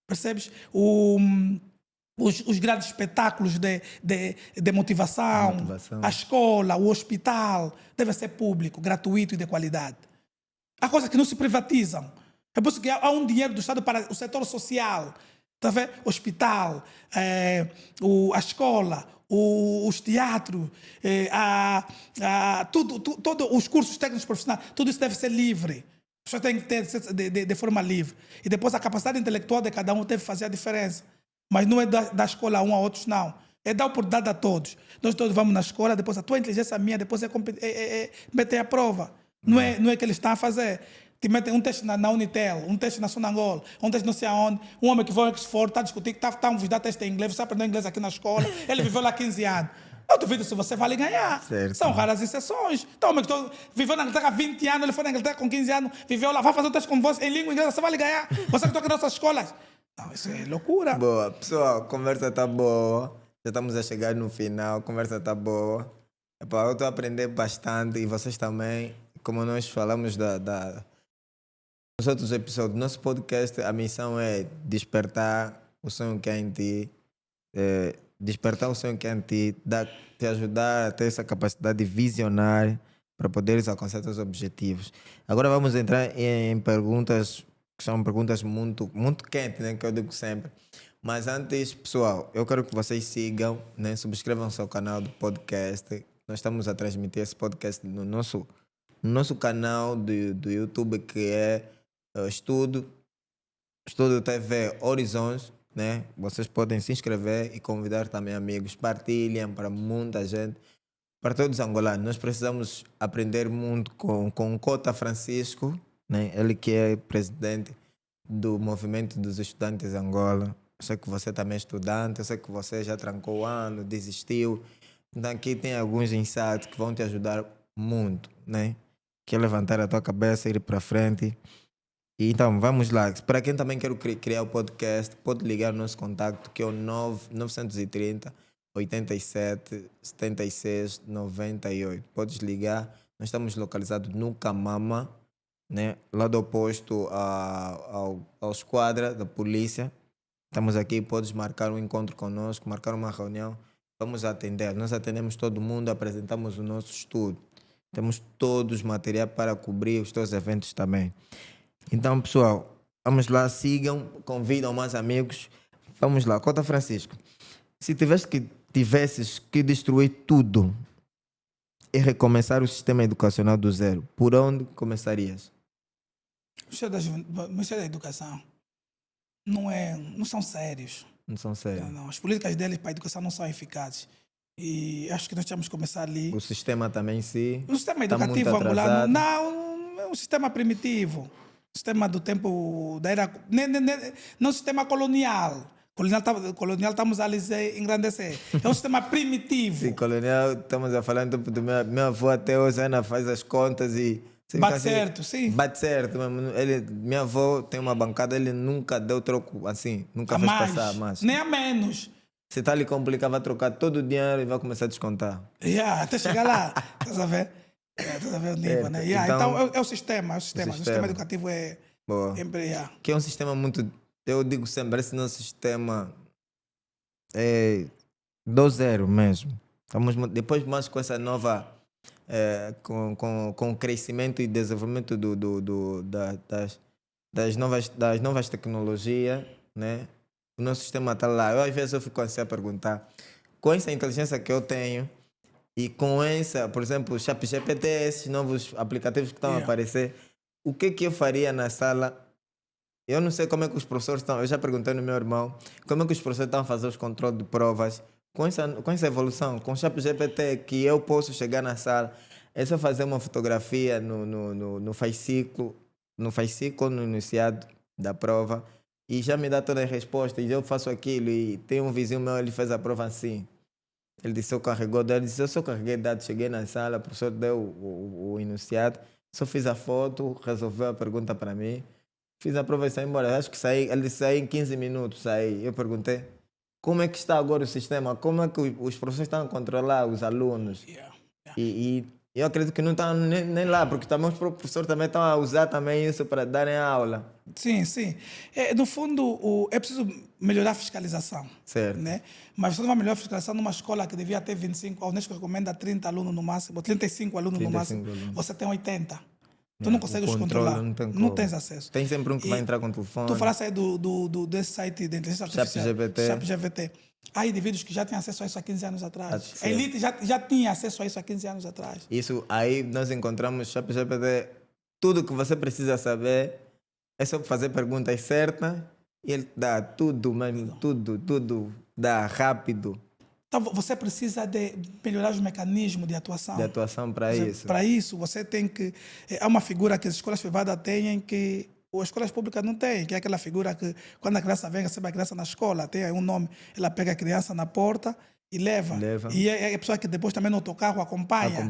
percebes? Os grandes espetáculos de motivação, a escola, o hospital, deve ser público, gratuito e de qualidade. Há coisas que não se privatizam. É por isso que há um dinheiro do Estado para o setor social. Tá vendo? Hospital, a escola, os teatros, todos os cursos técnicos profissionais, tudo isso deve ser livre. A pessoa tem que ter de forma livre. E depois a capacidade intelectual de cada um deve fazer a diferença. Mas não é da escola a um a outros, não. É dar oportunidade a todos. Nós todos vamos na escola, depois a tua inteligência, a minha, depois meter a prova. Não é que eles estão a fazer. Te metem um teste na Unitel, um teste na Sonangol, um teste não sei aonde. Um homem que foi ao Oxford, está a discutir, está a dar teste em inglês, você aprendeu inglês aqui na escola, ele viveu lá 15 anos. Eu duvido se você vai lhe ganhar. Certo. São raras exceções. Então, homem que viveu na Inglaterra há 20 anos, ele foi na Inglaterra com 15 anos, viveu lá, vai fazer um teste com você em língua inglesa, você vai lhe ganhar. Você que toca nas nossas escolas. Não, isso é loucura. Boa. Pessoal, a conversa está boa. Já estamos a chegar no final, a conversa está boa. Eu estou a aprender bastante e vocês também. Como nós falamos nos outros episódios, nosso podcast, a missão é despertar o sonho que há em ti, despertar o sonho que há em ti, te ajudar a ter essa capacidade de visionar para poderes alcançar seus objetivos. Agora vamos entrar em perguntas que são perguntas muito, muito quentes, né, que eu digo sempre. Mas antes, pessoal, eu quero que vocês sigam, né, subscrevam o seu canal do podcast. Nós estamos a transmitir esse podcast no nosso canal do YouTube, que é Estudo TV Horizons, né? Vocês podem se inscrever e convidar também amigos. Partilhem para muita gente, para todos os angolanos. Nós precisamos aprender muito com Cota Francisco, né? Ele que é presidente do movimento dos estudantes em Angola. Eu sei que você também é estudante, eu sei que você já trancou o ano, desistiu. Então aqui tem alguns insights que vão te ajudar muito, né? Que é levantar a tua cabeça, ir para frente. E então, vamos lá. Para quem também quer criar o podcast, pode ligar o nosso contato, que é o 930 87 76 98. Podes ligar. Nós estamos localizados no Camama, né? Lado oposto ao esquadra da polícia. Estamos aqui, podes marcar um encontro conosco, marcar uma reunião. Vamos atender. Nós atendemos todo mundo, apresentamos o nosso estudo. Temos todos os materiais para cobrir os teus eventos também. Então, pessoal, vamos lá, sigam, convidam mais amigos. Vamos lá, Cota Francisco. Se tivesses que destruir tudo e recomeçar o sistema educacional do zero, por onde começarias? O Ministério da Educação não são sérios. Não são sérios. Não. As políticas deles para a educação não são eficazes. E acho que nós temos que começar ali. O sistema também em si O sistema está muito educativo angolano, atrasado. não, é um sistema primitivo. Sistema do tempo da era. Não sistema colonial. Colonial estamos a engrandecer. É um sistema primitivo. Sim, colonial, estamos a falar então, do meu avô até hoje ainda faz as contas e... você Bate fica assim, certo, sim. Bate certo. Meu avô tem uma bancada, ele nunca deu troco assim, nunca A fez mais, passar mais. nem a menos. Se está lhe complicar, vai trocar todo o dinheiro e vai começar a descontar. Até chegar lá. Estás a ver? Estás a ver o nível, né? Então é o sistema. O sistema educativo é... Boa. Que é um sistema muito... Eu digo sempre, esse nosso sistema é do zero mesmo. Estamos, depois mais com essa nova... com o crescimento e desenvolvimento das novas tecnologias, né? O nosso sistema está lá. Às vezes eu fico assim a perguntar, com essa inteligência que eu tenho e com essa, por exemplo, o ChatGPT, esses novos aplicativos que estão a aparecer, o que eu faria na sala? Eu não sei como é que os professores estão. Eu já perguntei no meu irmão como é que os professores estão a fazer os controles de provas. Com essa evolução, com o ChatGPT, que eu posso chegar na sala, é só fazer uma fotografia no fascículo, no enunciado da prova, e já me dá todas as respostas. E eu faço aquilo. E tem um vizinho meu, ele fez a prova assim. Ele disse, eu carregou dados. Ele disse, eu só carreguei dados. Cheguei na sala, o professor deu o enunciado, só fiz a foto, resolveu a pergunta para mim. Fiz a prova e saí embora. Acho que saí, ele disse, saí em 15 minutos. Saí. Eu perguntei, como é que está agora o sistema? Como é que os professores estão a controlar os alunos? E eu acredito que não estão nem lá, porque também os professores também estão a usar também isso para darem aula. Sim. No fundo, é preciso melhorar a fiscalização. Certo. Né? Mas você não vai melhorar a fiscalização numa escola que devia ter 25, a Unesco recomenda 30 alunos no máximo, 35 alunos no máximo. Você tem 80. Tu não consegues controlar. Não tens acesso. Tem sempre um que vai entrar com o telefone. Tu falaste aí desse site de inteligência artificial. ChatGPT. Há indivíduos que já têm acesso a isso há 15 anos atrás. A elite já tinha acesso a isso há 15 anos atrás. Isso, aí nós encontramos ChatGPT. Tudo que você precisa saber é só fazer perguntas certas e ele dá tudo mesmo, tudo dá rápido. Então, você precisa de melhorar os mecanismos de atuação. De atuação para isso. Para isso, você tem que... Há uma figura que as escolas privadas têm que as escolas públicas não têm, que é aquela figura que, quando a criança vem, recebe a criança na escola, tem um nome, ela pega a criança na porta e leva. E é a pessoa que depois também no autocarro acompanha.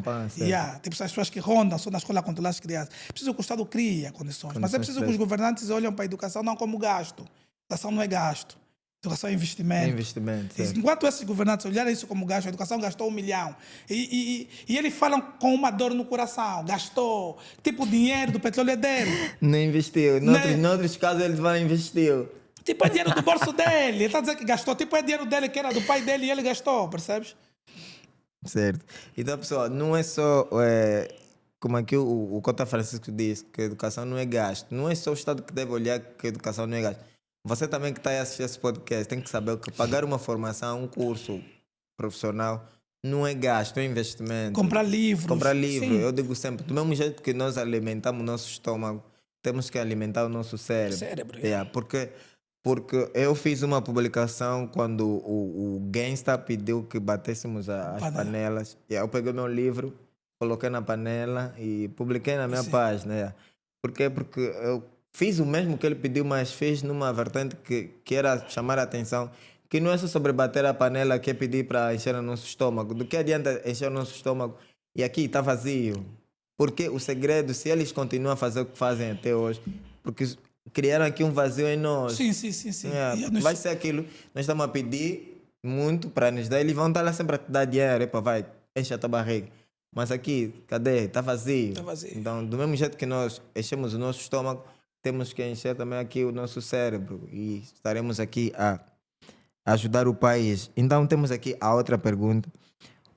Tem pessoas que rondam só na escola a controlar as crianças. Preciso que o Estado crie condições. Mas é preciso que os governantes olhem para a educação não como gasto. A educação não é gasto. Educação é investimento. É investimento. Enquanto esses governantes olharem isso como gasto, a educação gastou 1 milhão. E eles falam com uma dor no coração. Gastou. Tipo, o dinheiro do petróleo é dele. Não investiu. Noutros casos, eles vão investir. Tipo, é dinheiro do bolso dele. Ele está dizendo que gastou. Tipo, é dinheiro dele que era do pai dele e ele gastou, percebes? Certo. Então, pessoal, não é só... como aqui o Cota Francisco diz, que a educação não é gasto. Não é só o Estado que deve olhar que a educação não é gasto. Você também que está a assistir esse podcast tem que saber que pagar uma formação, um curso profissional, não é gasto, é investimento. Comprar livros. Sim. Eu digo sempre, do mesmo jeito que nós alimentamos o nosso estômago, temos que alimentar o nosso cérebro. Porque eu fiz uma publicação quando o Gangsta pediu que batêssemos as panelas. Eu peguei meu livro, coloquei na panela e publiquei na minha página. Por quê? Porque eu fiz o mesmo que ele pediu, mas fiz numa vertente que era chamar a atenção, que não é só sobre bater a panela que é pedir para encher o nosso estômago. Do que adianta encher o nosso estômago e aqui está vazio? Porque o segredo, se eles continuam a fazer o que fazem até hoje, porque criaram aqui um vazio em nós. Sim, sim, sim, sim. É, E porque vai ser aquilo, nós estamos a pedir muito para nos dar, eles vão estar lá sempre a te dar dinheiro, epa, vai, enche a tua barriga. Mas aqui, cadê? Está vazio. Tá vazio. Então, do mesmo jeito que nós enchemos o nosso estômago, temos que encher também aqui o nosso cérebro e estaremos aqui a ajudar o país. Então, temos aqui a outra pergunta.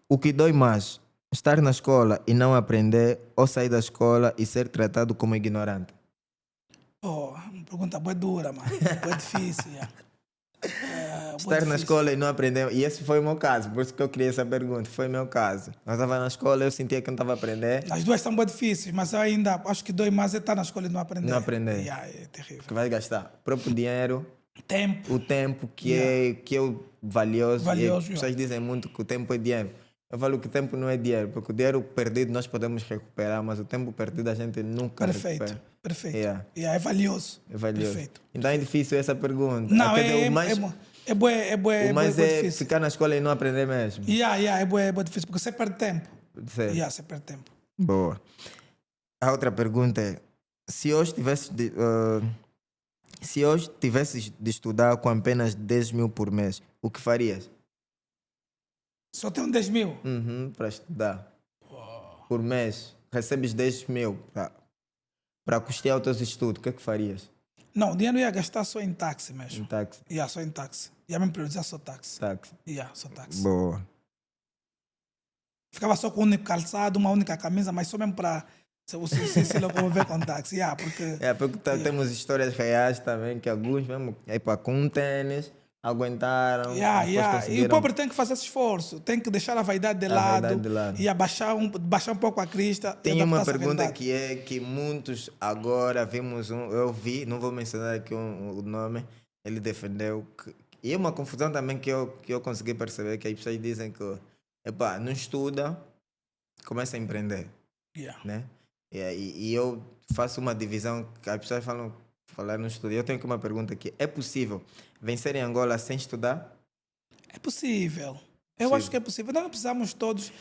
O que dói mais? Estar na escola e não aprender ou sair da escola e ser tratado como ignorante? Oh, uma pergunta boa dura, mano. Boa difícil, yeah. Bué Estar na difícil. escola e não aprender. E esse foi o meu caso, por isso que eu queria essa pergunta. Foi o meu caso. Eu estava na escola, eu sentia que não estava a aprender, As duas são bem difíceis, mas eu ainda acho que dói mais é estar na escola e não aprender. Não aprender. Yeah, é terrível. que vai gastar o próprio dinheiro, Tempo. o tempo que é o valioso. Valioso, E as pessoas dizem muito que o tempo é dinheiro. Eu falo que o tempo não é dinheiro, porque o dinheiro perdido nós podemos recuperar, mas o tempo perdido a gente nunca Perfeito. recupera. Perfeito. Yeah. Yeah, é valioso. É valioso. Perfeito. Então é difícil essa pergunta. Não, Quer dizer, o mais, o mais é difícil. ficar na escola e não aprender mesmo. É bué difícil, porque você perde tempo. Certo. Yeah, você perde tempo. Boa. A outra pergunta é: se hoje tivesses de estudar com apenas 10 mil por mês, o que farias? Só tenho 10 mil. Para estudar. Por mês, recebes 10 mil para custear os teus estudos, o que é que farias? Não, o dinheiro ia gastar só em táxi Em mesmo. táxi? Yeah, só em táxi. Ia me priorizar só táxi. Táxi. Yeah, só táxi. Boa. Ficava só com um único calçado, uma única camisa, mas só mesmo para se locomover com táxi. Yeah, porque É, porque temos histórias reais também, que alguns mesmo, com um tênis, aguentaram. depois E o conseguiram pobre tem que fazer esse esforço, tem que deixar a vaidade de lado vaidade de lado. e baixar um pouco a crista. Tem e uma adaptar-se à pergunta realidade. que é que muitos agora vimos eu vi, não vou mencionar aqui o nome, ele defendeu e é uma confusão também que eu consegui perceber, que as pessoas dizem que não estuda, começa a empreender, Yeah. né? E eu faço uma divisão que as pessoas falar no estudo. Eu tenho aqui uma pergunta aqui: é possível vencer em Angola sem estudar? É possível. Eu Possível. acho que é possível. Nós não precisamos todos.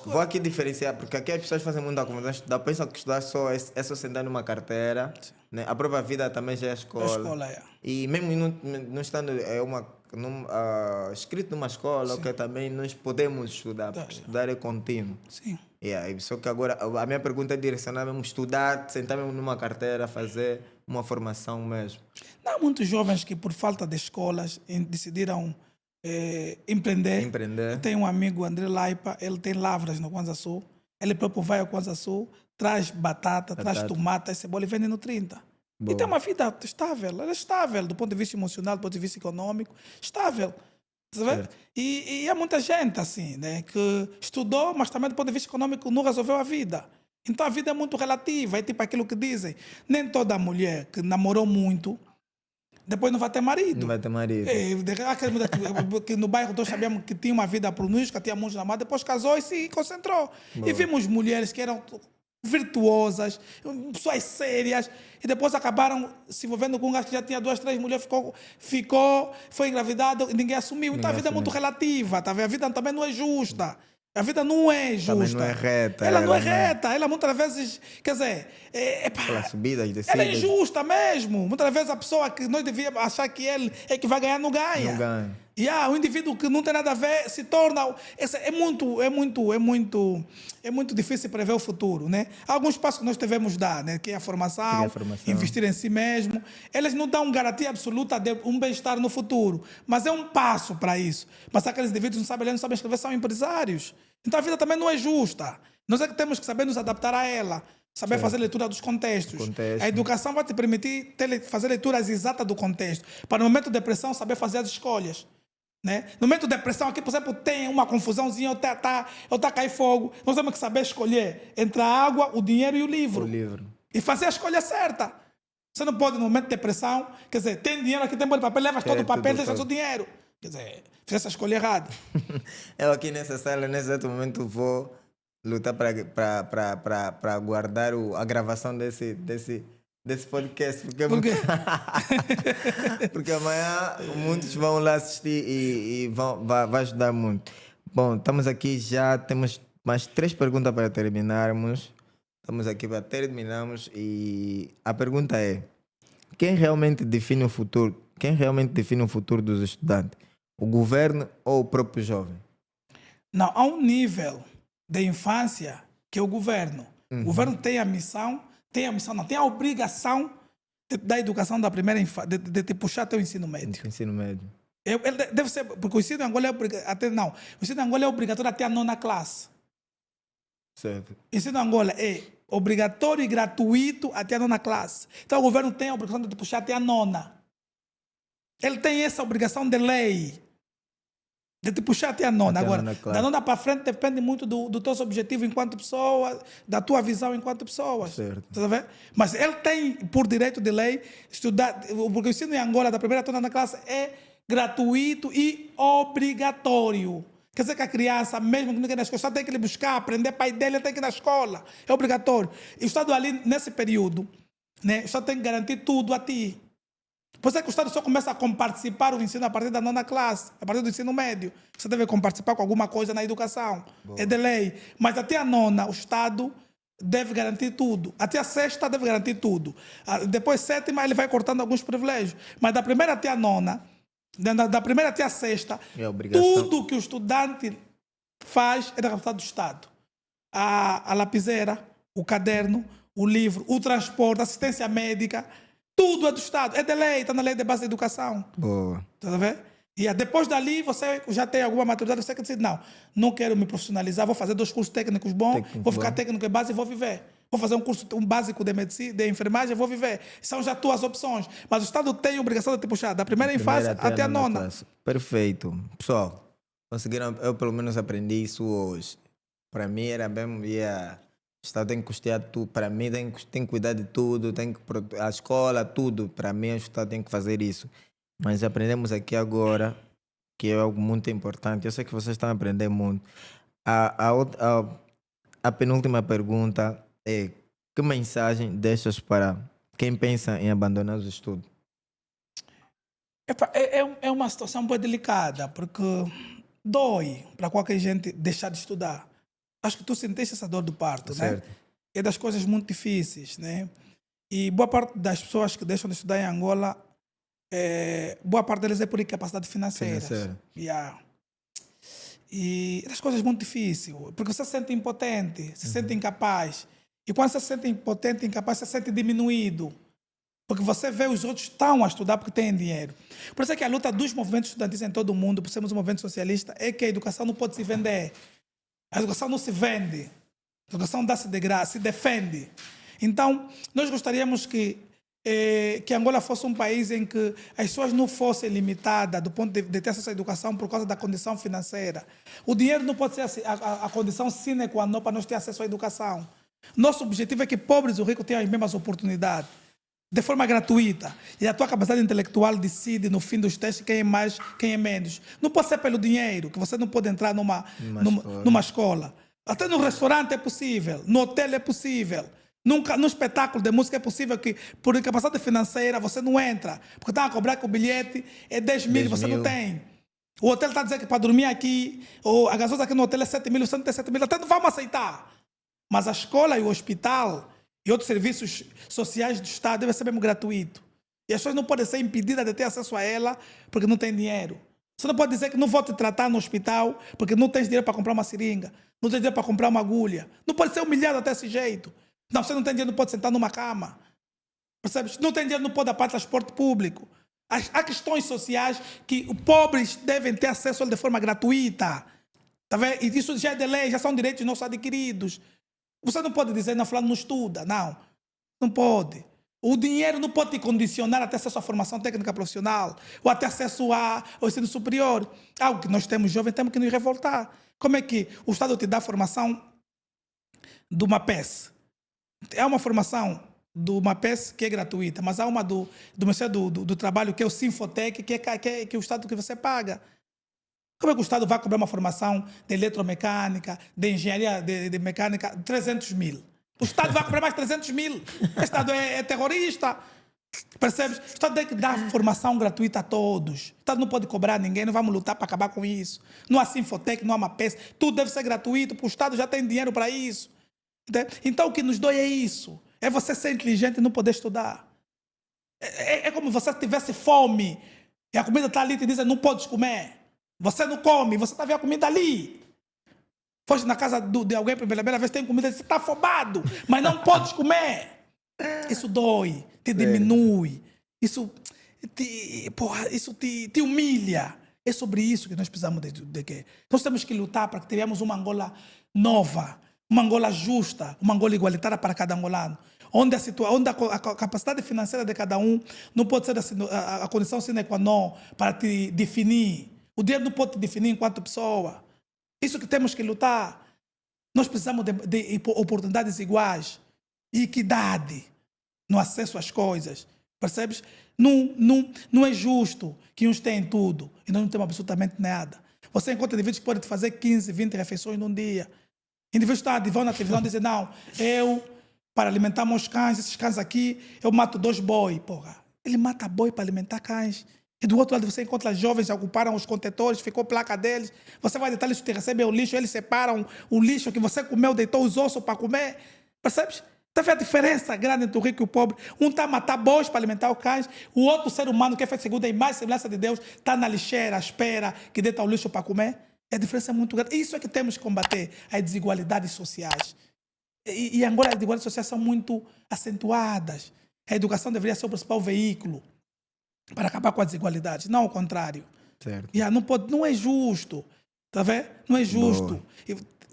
Vou aqui diferenciar, porque aqui as pessoas fazem muita confusão. Estudar, pensam que estudar é só sentar numa carteira, né? A própria vida também já é a A escola. escola é. E mesmo não estando escrito numa escola, que também nós podemos estudar, porque estudar é contínuo. Sim. Só que agora a minha pergunta é direcionada mesmo: estudar, sentar mesmo numa carteira, fazer uma formação mesmo. Não há muitos jovens que, por falta de escolas, decidiram empreender. Eu tenho um amigo, André Laipa, ele tem lavras no Kwanza Sul. Ele próprio vai ao Kwanza Sul, traz batata, traz tomate, cebola e vende no 30. Boa. E tem uma vida estável. Ela é estável do ponto de vista emocional, do ponto de vista econômico. Estável. Tá vendo? E há muita gente assim, né, que estudou, mas também do ponto de vista econômico não resolveu a vida. Então a vida é muito relativa. É tipo aquilo que dizem. Nem toda mulher que namorou muito depois não vai ter marido. Não vai ter marido. Que no bairro todos sabíamos que tinha uma vida promíscua, tinha muitos namorados, depois casou e se concentrou. Boa. E vimos mulheres que eram virtuosas, pessoas sérias, e depois acabaram se envolvendo com um gajo que já tinha 2, 3 mulheres, foi engravidado e ninguém assumiu. Então a vida é muito relativa, tá vendo? A vida também não é justa. A vida não é justa. Também não é reta. Ela não é reta. Ela muitas vezes, quer dizer, Aquelas subidas e descidas. ela é injusta mesmo. Muitas vezes a pessoa que nós devíamos achar que ele é que vai ganhar, não ganha. Não ganha. O indivíduo que não tem nada a ver se torna. É muito difícil prever o futuro, né? Há alguns passos que nós devemos dar, né? Que é a formação, investir em si mesmo. Elas não dão garantia absoluta de um bem-estar no futuro, mas é um passo para isso. Mas aqueles indivíduos não sabem ler, não sabem escrever, são empresários. Então a vida também não é justa. Nós é que temos que saber nos adaptar a ela. Saber fazer leitura dos contextos. A educação vai te permitir fazer leituras exatas do contexto. Para no momento de depressão, saber fazer as escolhas. Né? No momento de depressão, aqui, por exemplo, tem uma confusãozinha, ou tá a cair fogo. Nós temos que saber escolher entre a água, o dinheiro e o livro. E fazer a escolha certa. Você não pode, no momento de depressão, quer dizer, tem dinheiro aqui, tem bolha de papel, levas todo o papel, deixas o dinheiro. Quer dizer, fez essa escolha errada. Eu aqui nessa sala, nesse exato momento, vou lutar para guardar a gravação desse desse podcast, porque, Por quê? porque amanhã muitos vão lá assistir e vai ajudar muito. Bom, estamos aqui já, temos mais 3 perguntas para terminarmos. Estamos aqui para terminarmos e a pergunta é: quem realmente define o futuro? Quem realmente define o futuro dos estudantes? O governo ou o próprio jovem? Não, há um nível de infância que é o governo. O governo tem a obrigação da educação da primeira infância, de te puxar até o ensino médio. Ensino médio. Ele deve ser, porque o ensino em Angola o ensino em Angola é obrigatório até a 9ª classe. Certo. O ensino em Angola é obrigatório e gratuito até a 9ª classe. Então o governo tem a obrigação de te puxar até a 9ª. Ele tem essa obrigação de lei. De te puxar até a 9ª. Até a Agora, 9ª classe. da 9ª para frente depende muito do teu objetivo enquanto pessoa, da tua visão enquanto pessoa. Certo. Tá vendo? Mas ele tem, por direito de lei, estudar, porque o ensino em Angola, da primeira até a 9ª classe, é gratuito e obrigatório. Quer dizer que a criança, mesmo que não queira ir na escola, só tem que ir buscar, aprender, pai dele tem que ir na escola. É obrigatório. E o Estado ali, nesse período, né, só tem que garantir tudo a ti. Por isso é que o Estado só começa a participar do ensino a partir da 9ª classe, a partir do ensino médio. Você deve participar com alguma coisa na educação. Boa. É de lei. Mas até a 9ª, o Estado deve garantir tudo. Até a 6ª deve garantir tudo. Depois, 7ª, ele vai cortando alguns privilégios. Mas da primeira até a 9ª, da primeira até a 6ª, tudo que o estudante faz é da capacidade do Estado. A lapiseira, o caderno, o livro, o transporte, a assistência médica, tudo é do Estado. É de lei, está na lei de base da educação. Boa. Tá vendo? E depois dali você já tem alguma maturidade, você quer dizer, não quero me profissionalizar, vou fazer 2 cursos técnicos bons, vou ficar técnico em base e vou viver. Vou fazer um básico de medicina, de enfermagem, vou viver. São já tuas opções. Mas o Estado tem a obrigação de te puxar da primeira infância até a 9ª. Perfeito. Pessoal, conseguiram, eu pelo menos aprendi isso hoje. Para mim era mesmo, o Estado tem que custear tudo. Para mim tem que cuidar de tudo, a escola, tudo. Para mim o Estado tem que fazer isso. Mas aprendemos aqui agora, que é algo muito importante. Eu sei que vocês estão aprendendo muito. A penúltima pergunta é: que mensagem deixas para quem pensa em abandonar os estudos? É uma situação um pouco delicada, porque dói para qualquer gente deixar de estudar. Acho que tu sentiste essa dor do parto, certo, né? É das coisas muito difíceis, né? E boa parte das pessoas que deixam de estudar em Angola, boa parte deles é por incapacidade financeira. Yeah. E das coisas muito difíceis, porque você se sente impotente, se sente incapaz. E quando você se sente impotente, incapaz, você se sente diminuído. Porque você vê os outros estão a estudar porque têm dinheiro. Por isso é que a luta dos movimentos estudantis em todo o mundo, por sermos um movimento socialista, é que a educação não pode se vender. A educação não se vende. A educação dá-se de graça, se defende. Então, nós gostaríamos que Angola fosse um país em que as pessoas não fossem limitadas do ponto de ter acesso à educação por causa da condição financeira. O dinheiro não pode ser a condição sine qua non para nós ter acesso à educação. Nosso objetivo é que pobres e ricos tenham as mesmas oportunidades, de forma gratuita. E a tua capacidade intelectual decide no fim dos testes quem é mais, quem é menos. Não pode ser pelo dinheiro, que você não pode entrar numa escola. Até no restaurante é possível, no hotel é possível. No espetáculo de música é possível que, por incapacidade financeira, você não entra. Porque estão a cobrar que o bilhete é 10 mil, você não tem. O hotel está a dizer que para dormir aqui, ou a gasolina aqui no hotel é 7 mil, você não tem 7 mil, até não vamos aceitar. Mas a escola e o hospital e outros serviços sociais do Estado devem ser mesmo gratuitos. E as pessoas não podem ser impedidas de ter acesso a ela porque não têm dinheiro. Você não pode dizer que não vou te tratar no hospital porque não tens dinheiro para comprar uma seringa, não tens dinheiro para comprar uma agulha. Não pode ser humilhado até esse jeito. Não, você não tem dinheiro, não pode sentar numa cama. Percebes? Não tem dinheiro, não pode dar para transporte público. Há questões sociais que os pobres devem ter acesso de forma gratuita. Tá vendo? E isso já é de lei, já são direitos nossos adquiridos. Você não pode dizer, não, fulano não estuda. Não, não pode. O dinheiro não pode te condicionar a ter acesso à formação técnica profissional ou a ter acesso ao ensino superior. Algo que nós temos jovens, temos que nos revoltar. Como é que o Estado te dá formação de uma PES? É uma formação de uma PES que é gratuita, mas há uma do Ministério do Trabalho, que é o Sinfotec, que é o Estado que você paga. Como é que o Estado vai cobrar uma formação de eletromecânica, de engenharia de mecânica, 300 mil? O Estado vai cobrar mais 300 mil. O Estado é terrorista. Percebes? O Estado tem que dar formação gratuita a todos. O Estado não pode cobrar ninguém, não vamos lutar para acabar com isso. Não há Sinfotec, não há MAPES. Tudo deve ser gratuito, porque o Estado já tem dinheiro para isso. Então o que nos dói é isso. É você ser inteligente e não poder estudar. É como se você tivesse fome e a comida está ali e te dizem não podes comer. Você não come, você está vendo a comida ali. Foste na casa de alguém pela primeira vez, tem comida, você está afobado, mas não podes comer. Isso dói, te diminui, isso te humilha. É sobre isso que nós precisamos de quê? Nós temos que lutar para que tenhamos uma Angola nova, uma Angola justa, uma Angola igualitária para cada angolano, onde a capacidade financeira de cada um não pode ser a condição sine qua non para te definir. O dinheiro não pode te definir enquanto pessoa. Isso que temos que lutar. Nós precisamos de oportunidades iguais e equidade no acesso às coisas. Percebes? Não é justo que uns tenham tudo e nós não temos absolutamente nada. Você encontra indivíduos que podem fazer 15, 20 refeições num dia. Indivíduos que vão na televisão e dizem, não, para alimentar meus cães, esses cães aqui, eu mato 2 boi. Porra, ele mata boi para alimentar cães. E do outro lado você encontra jovens que ocuparam os contentores, ficou placa deles. Você vai deitar lixo, te recebe o lixo, eles separam o lixo que você comeu, deitou os ossos para comer. Percebes? Está vendo a diferença grande entre o rico e o pobre? Um está a matar bois para alimentar os cães, o outro ser humano que é feito segundo a imagem e semelhança de Deus está na lixeira, à espera, que deita o lixo para comer. A diferença é muito grande. Isso é que temos que combater, as desigualdades sociais. E agora as desigualdades sociais são muito acentuadas. A educação deveria ser o principal veículo para acabar com as desigualdades, não ao contrário. Certo. Não é justo. Tá vendo? Não é justo.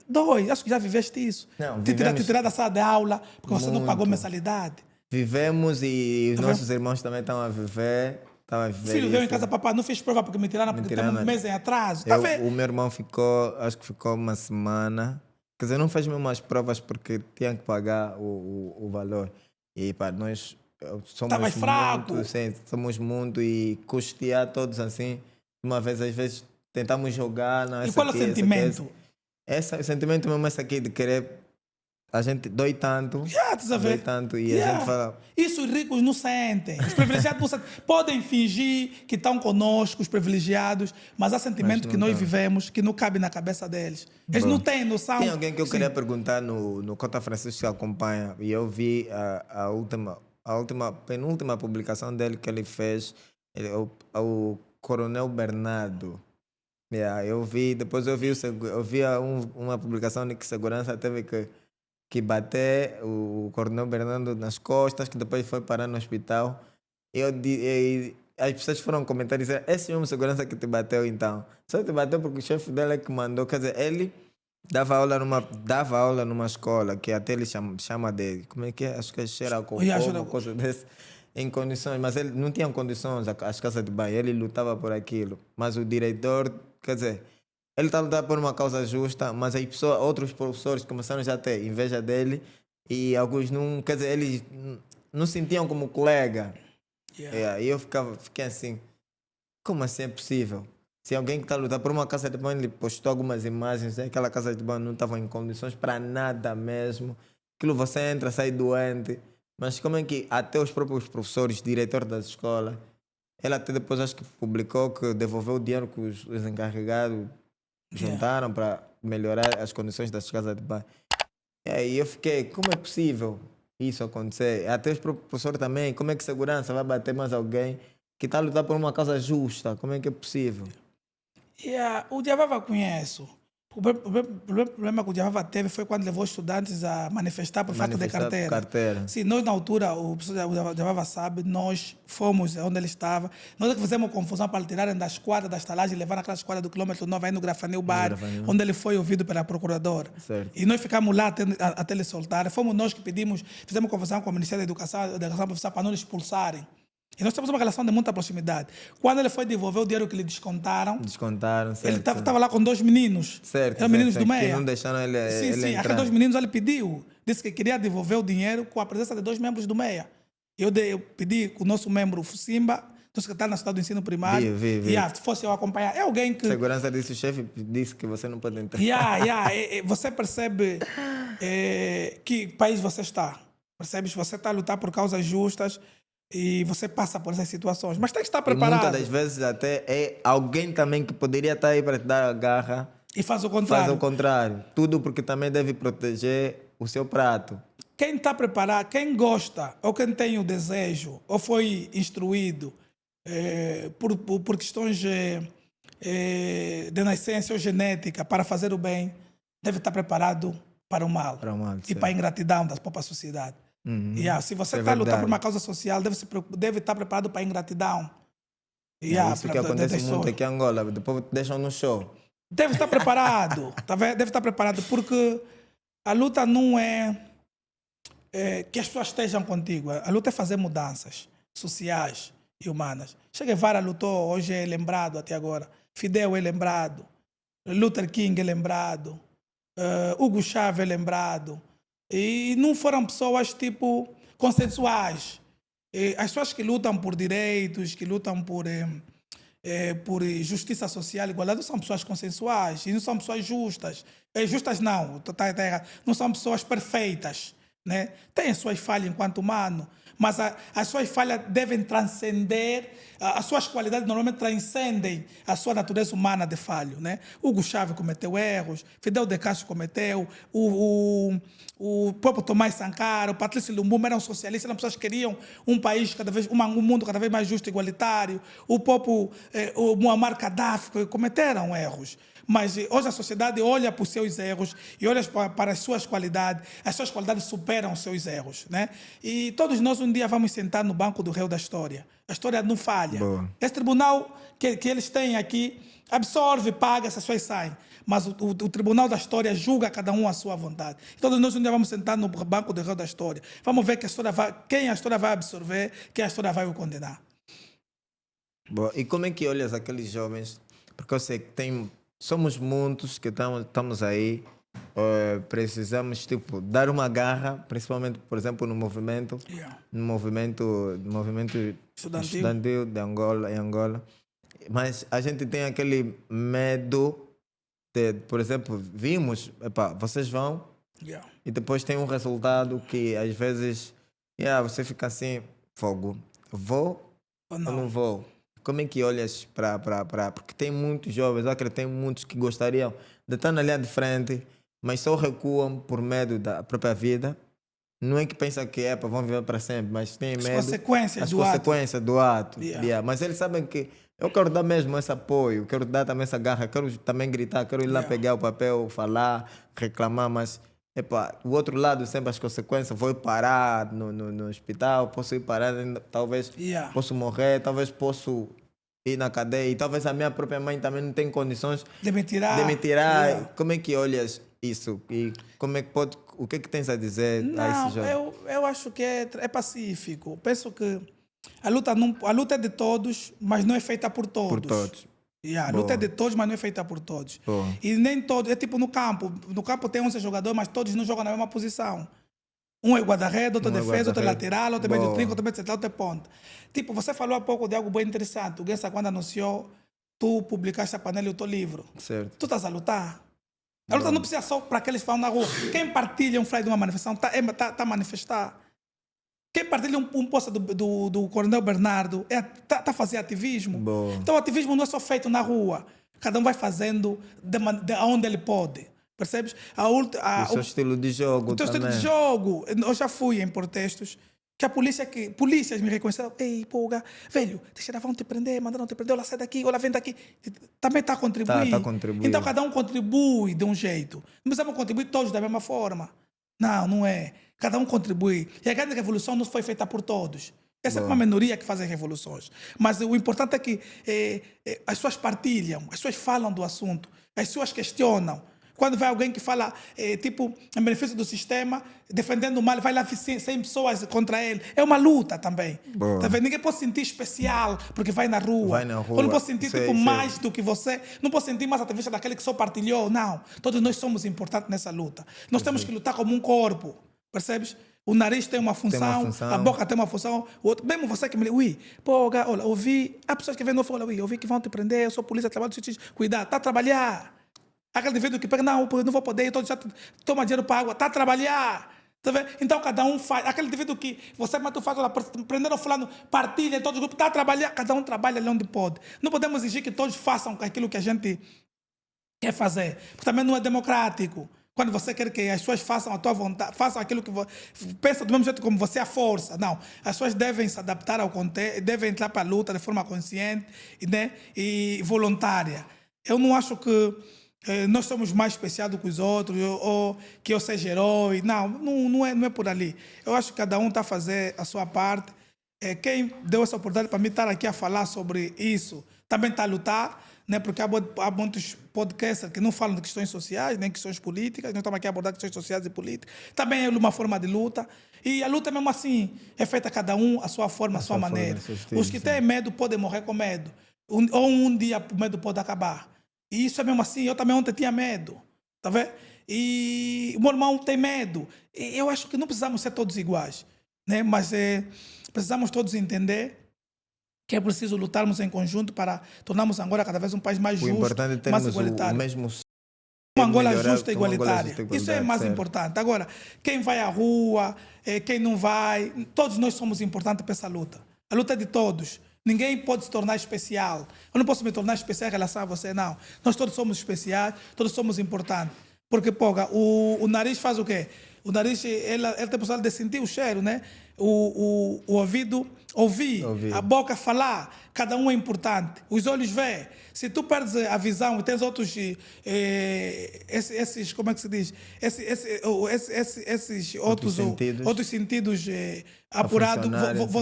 Dói, acho que já viveste isso. Não, te tirar da sala de aula porque você não pagou mensalidade. Vivemos e os nossos irmãos também estão a viver. Filho veio em casa, papai, não fiz prova porque me tiraram porque estamos um mês em atraso. Tá vendo? O meu irmão ficou, acho que ficou uma semana. Quer dizer, não fez mesmo as provas porque tinha que pagar o valor. E para nós somos fraco. muito, sim, somos muito e custear todos assim. Uma vez, às vezes, tentamos jogar. Não, e qual é o sentimento? O sentimento mesmo é esse aqui de querer. A gente dói tanto. Dói tanto e a gente fala. Isso os ricos não sentem. Os privilegiados não sentem. Podem fingir que estão conosco, os privilegiados, mas há sentimento que nós vivemos que não cabe na cabeça deles. Eles não têm noção. Tem alguém que eu queria perguntar no Cota Francisco que acompanha, e eu vi a penúltima publicação dele que ele fez, o Coronel Bernardo. Eu vi, depois eu vi uma publicação de que segurança teve que bater o Coronel Bernardo nas costas, que depois foi parar no hospital. E as pessoas foram comentar e dizer, esse mesmo segurança que te bateu então. Só te bateu porque o chefe dele é que mandou. Quer dizer, ele dava aula numa escola que até ele chama de, como é que é? Acho que é Xeracocó, uma coisa desse. Em condições, mas ele não tinha condições, as casas de banho, ele lutava por aquilo. Mas o diretor, quer dizer, ele está lutando por uma causa justa, mas aí outros professores começaram já a ter inveja dele e alguns não, quer dizer, eles não sentiam como colega. E eu fiquei assim, como assim é possível? Se alguém que está lutando por uma casa de banho, ele postou algumas imagens, aquela casa de banho não estava em condições para nada mesmo. Aquilo você entra, sai doente. Mas como é que até os próprios professores, diretor das escolas, ele até depois acho que publicou que devolveu o dinheiro que os encarregados juntaram para melhorar as condições das casas de banho. E aí eu fiquei, como é possível isso acontecer? Até os próprios professores também, como é que segurança vai bater mais alguém que está a lutar por uma causa justa? Como é que é possível? O Diavava conheço. O problema que o Diavava teve foi quando levou estudantes a manifestar por falta de carteira. Sim, nós na altura, o professor Diavava sabe, nós fomos onde ele estava. Nós é que fizemos confusão para tirarem da esquadra da estalagem e levar naquela esquadra do quilômetro 9 aí no Grafanil Bar, onde ele foi ouvido pela procuradora. Certo. E nós ficamos lá até ele soltar. Fomos nós que fizemos confusão com o Ministério da Educação Profissional para não nos expulsarem. E nós temos uma relação de muita proximidade. Quando ele foi devolver o dinheiro que lhe descontaram, certo. Ele estava lá com 2 meninos. Certo. Eram meninos do meia. Que não deixaram ele Sim. entrar. Aqueles 2 meninos ele pediu. Disse que queria devolver o dinheiro com a presença de 2 membros do meia. Eu pedi que o nosso membro Fusimba do secretário nacional do ensino primário. Vi. Se fosse eu acompanhar, é alguém que... Segurança disse, o chefe disse que você não pode entrar. Você percebe que país você está. Percebes? Você está a lutar por causas justas e você passa por essas situações. Mas tem que estar E preparado. muitas das vezes até é alguém também que poderia estar aí para te dar a garra. E faz o contrário. Faz o contrário. Tudo porque também deve proteger o seu prato. Quem está preparado, quem gosta, ou quem tem o desejo, ou foi instruído por questões de nascença ou genética para fazer o bem, deve estar preparado para o mal. Para o mal, e sim. para a ingratidão da própria sociedade. Se você É está a lutar verdade. por uma causa social, deve estar preparado para a ingratidão. É isso que acontece muito aqui em Angola. Depois te deixam no show. Deve estar preparado. Deve estar preparado, porque a luta não é que as pessoas estejam contigo. A luta é fazer mudanças sociais e humanas. Che Guevara lutou, hoje é lembrado até agora. Fidel é lembrado. Luther King é lembrado. Hugo Chávez é lembrado. E não foram pessoas tipo consensuais. As pessoas que lutam por direitos, que lutam por justiça social e igualdade, não são pessoas consensuais e não são pessoas justas. Justas não, tá errado. Não são pessoas perfeitas. Né? Têm as suas falhas enquanto humano, mas as suas falhas devem transcender, as suas qualidades normalmente transcendem a sua natureza humana de falho. Né? Hugo Chávez cometeu erros, Fidel de Castro cometeu, o próprio Tomás Sankara, o Patrício Lumumba eram socialistas, eram pessoas que queriam um país um mundo cada vez mais justo e igualitário. O próprio o Muammar Gaddafi cometeram erros. Mas hoje a sociedade olha para os seus erros e olha para as suas qualidades superam os seus erros. Né? E todos nós um dia vamos sentar no banco do réu da história. A história não falha. Boa. Esse tribunal que eles têm aqui absorve, paga, essas pessoas saem. Mas o tribunal da história julga cada um à sua vontade. Todos nós um dia vamos sentar no banco do réu da história. Vamos ver quem a história vai absorver, quem a história vai o condenar. Boa. E como é que olhas aqueles jovens? Porque eu sei que somos muitos que estamos aí, precisamos tipo dar uma garra, principalmente, por exemplo, no movimento estudantil de Angola, em Angola. Mas a gente tem aquele medo de, por exemplo, vimos, vocês vão e depois tem um resultado que às vezes você fica assim, fogo, vou ou não vou? Como é que olhas para... Porque tem muitos jovens, eu acredito que tem muitos que gostariam de estar na linha de frente, mas só recuam por medo da própria vida. Não é que pensam que vão viver para sempre, mas têm medo. As consequências do ato. Mas eles sabem que eu quero dar mesmo esse apoio, quero dar também essa garra, quero também gritar, quero ir lá pegar o papel, falar, reclamar, mas... o outro lado, sempre as consequências, vou parar no hospital, posso ir parar, talvez posso morrer, talvez posso ir na cadeia, e talvez a minha própria mãe também não tem condições de me tirar. Como é que olhas isso? E como é que o que é que tens a dizer a esse jovem? Eu acho que é pacífico. Penso que a luta é de todos, mas não é feita por todos. Por todos. A luta é de todos, mas não é feita por todos. Boa. E nem todos, é tipo no campo. No campo tem 11 jogadores, mas todos não jogam na mesma posição. Um é guarda-redes, outro é defesa, outro é lateral, outro é meio de trinco, outro é meio central, outro é ponta. Tipo, você falou há pouco de algo bem interessante. O Guessa, quando anunciou, tu publicaste a panela e o teu livro. Certo. Tu estás a lutar. A luta não precisa só para aqueles que falam na rua. Quem partilha um flyer de uma manifestação está a manifestar. Quem partilha um post do Coronel Bernardo está a fazer ativismo. Boa. Então o ativismo não é só feito na rua. Cada um vai fazendo de onde ele pode. Percebes? O seu estilo de jogo. O teu estilo de jogo. Eu já fui em protestos que polícias me reconheceram. Ei, pulga, velho, vão te prender, mandaram te prender, olha, sai daqui, olha, vem daqui. Também está a contribuir. Tá a contribuir. Então cada um contribui de um jeito. Não precisamos contribuir todos da mesma forma. Não é. Cada um contribui. E a grande revolução não foi feita por todos. Essa é uma minoria que faz as revoluções. Mas o importante é que as pessoas partilham, as pessoas falam do assunto, as pessoas questionam. Quando vai alguém que fala, tipo, em benefício do sistema, defendendo o mal, vai lá 100 pessoas contra ele. É uma luta também. Tá vendo? Ninguém pode se sentir especial porque vai na rua. Ou não pode sentir mais do que você. Não pode sentir mais ativista daquele que só partilhou. Não. Todos nós somos importantes nessa luta. Nós temos que lutar como um corpo. Percebes? O nariz tem uma função, função. a boca tem uma função. O outro, mesmo você que me diz, ui, pô, olha, ouvi. Há pessoas que vêm no fora, ui, ouvi que vão te prender, eu sou polícia, trabalho do sítio. Cuidado, está a trabalhar. Aquele indivíduo que pega, não, eu não vou poder, então já toma dinheiro para água, está a trabalhar. Tá vendo? Então cada um faz. Aquele indivíduo que você tu faz, olha, prenderam fulano, partilha em todos os grupos, está a trabalhar, cada um trabalha ali onde pode. Não podemos exigir que todos façam aquilo que a gente quer fazer, porque também não é democrático. Quando você quer que as pessoas façam a tua vontade, façam aquilo que pensa do mesmo jeito como você é a força. Não, as pessoas devem se adaptar ao contexto, devem entrar para a luta de forma consciente, né, e voluntária. Eu não acho que nós somos mais especiais do que os outros, ou que eu seja herói. Não é por ali. Eu acho que cada um está a fazer a sua parte. Quem deu essa oportunidade para mim estar aqui a falar sobre isso também está a lutar, né? Porque há muitos podcasters que não falam de questões sociais, nem questões políticas. Nós estamos aqui a abordar questões sociais e políticas. Também é uma forma de luta. E a luta, mesmo assim, é feita cada um à sua forma, à sua maneira. Os que têm medo podem morrer com medo. Ou um dia o medo pode acabar. E isso é mesmo assim. Eu também ontem tinha medo. Tá vendo? E o meu irmão tem medo. E eu acho que não precisamos ser todos iguais, né? Mas precisamos todos entender que é preciso lutarmos em conjunto para tornarmos Angola cada vez um país mais justo, importante é mais termos igualitário. o mesmo Uma Angola melhorar, justa e uma Angola igualitária. justa e Isso é mais certo. importante. Agora, quem vai à rua, quem não vai, todos nós somos importantes para essa luta. A luta é de todos. Ninguém pode se tornar especial. Eu não posso me tornar especial em relação a você, não. Nós todos somos especiais, todos somos importantes. Porque, poga, o nariz faz o quê? O nariz, ele tem a possibilidade de sentir o cheiro, né? O ouvido ouvir, a boca falar, cada um é importante. Os olhos vê. Se tu perdes a visão e tens outros, esses, como é que se diz? Esses outros sentidos apurados,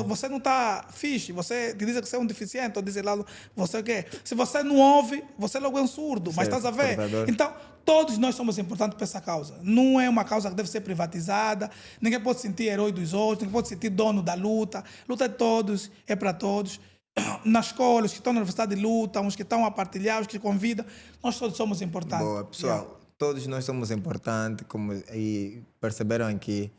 você não está fixe. Você diz que você é um deficiente, ou diz lá, você quer. Se você não ouve, você logo é um surdo, mas estás a ver? Portador. Então, todos nós somos importantes para essa causa. Não é uma causa que deve ser privatizada. Ninguém pode se sentir herói dos outros, ninguém pode se sentir dono da luta. Luta é de todos, é para todos. Na escola, os que estão na universidade lutam, os que estão a partilhar, os que convidam. Nós todos somos importantes. Boa, pessoal. Todos nós somos importantes, como e perceberam aqui.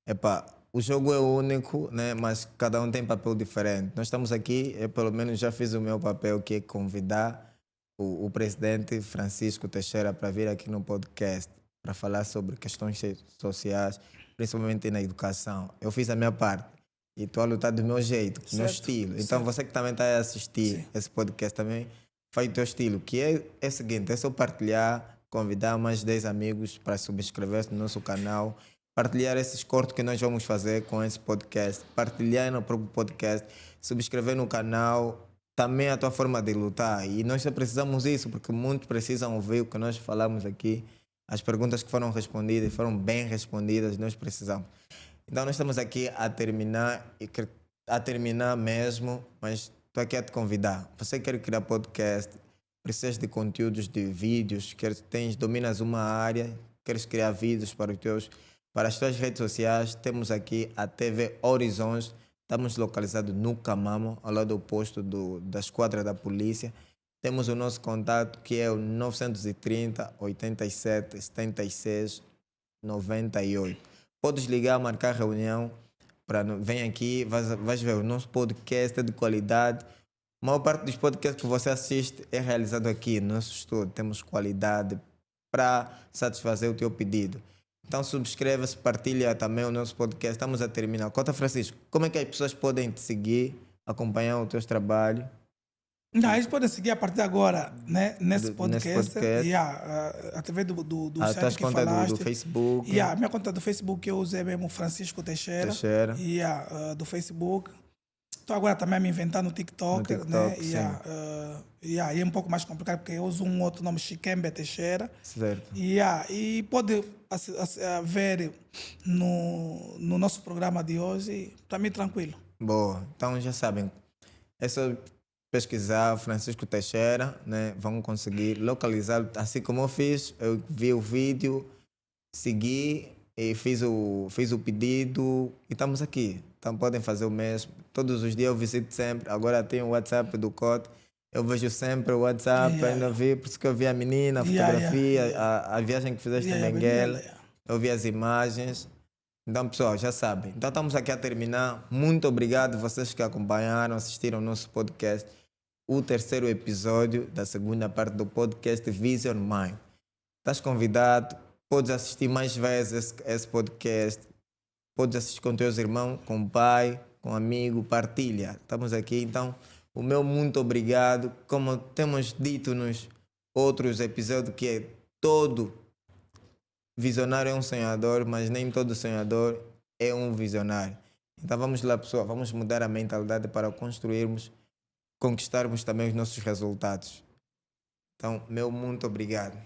Epá, o jogo é único, né? Mas cada um tem papel diferente. Nós estamos aqui, eu pelo menos já fiz o meu papel, que é convidar o presidente Francisco Teixeira para vir aqui no podcast para falar sobre questões sociais, principalmente na educação. Eu fiz a minha parte e estou a lutar do meu jeito, do meu estilo. Então você que também está a assistir esse podcast também, faz o teu estilo, que é o seguinte, é só partilhar, convidar mais 10 amigos para subscrever no nosso canal, partilhar esses cortes que nós vamos fazer com esse podcast, partilhar no próprio podcast, subscrever no canal, também a tua forma de lutar. E nós só precisamos disso, porque muitos precisam ouvir o que nós falamos aqui. As perguntas que foram respondidas, foram bem respondidas, nós precisamos. Então nós estamos aqui a terminar mesmo, mas estou aqui a te convidar. Você quer criar podcast, precisas de conteúdos de vídeos, dominas uma área, queres criar vídeos para as tuas redes sociais, temos aqui a TV Horizons. Estamos localizados no Camamo, ao lado do posto da esquadra da polícia. Temos o nosso contato, que é o 930 87 76 98. Podes ligar, marcar reunião, vem aqui, vais ver o nosso podcast é de qualidade. A maior parte dos podcasts que você assiste é realizado aqui no nosso estúdio. Temos qualidade para satisfazer o teu pedido. Então subscreva-se, partilha também o nosso podcast. Estamos a terminar. Conta, Francisco, como é que as pessoas podem te seguir, acompanhar o teu trabalho? Eles podem seguir a partir de agora, né, nesse podcast. Através do site que falaste. Do Facebook. A minha conta do Facebook que eu uso é mesmo Francisco Teixeira. Do Facebook. Estou agora também a me inventar no TikTok, né? E é um pouco mais complicado porque eu uso um outro nome, Chikembe Teixeira. Certo. E pode ver no nosso programa de hoje, para mim tranquilo. Boa, então já sabem, é só pesquisar Francisco Teixeira, né? Vão conseguir localizá-lo, assim como eu fiz. Eu vi o vídeo, segui e fiz o pedido e estamos aqui. Então podem fazer o mesmo. Todos os dias eu visito sempre. Agora tem o WhatsApp do COT. Eu vejo sempre o WhatsApp, ainda vi, por isso que eu vi a menina, a fotografia, a viagem que fizeste em Benguela. Eu vi as imagens. Então, pessoal, já sabem. Então, estamos aqui a terminar. Muito obrigado vocês que acompanharam, assistiram ao nosso podcast, o terceiro episódio da segunda parte do podcast Vision Mind. Estás convidado, podes assistir mais vezes esse podcast, podes assistir com teus irmãos, com o pai, com um amigo, partilha. Estamos aqui, então, o meu muito obrigado. Como temos dito nos outros episódios, que é todo visionário é um sonhador, mas nem todo sonhador é um visionário. Então vamos lá, pessoal, vamos mudar a mentalidade para construirmos, conquistarmos também os nossos resultados. Então, meu muito obrigado.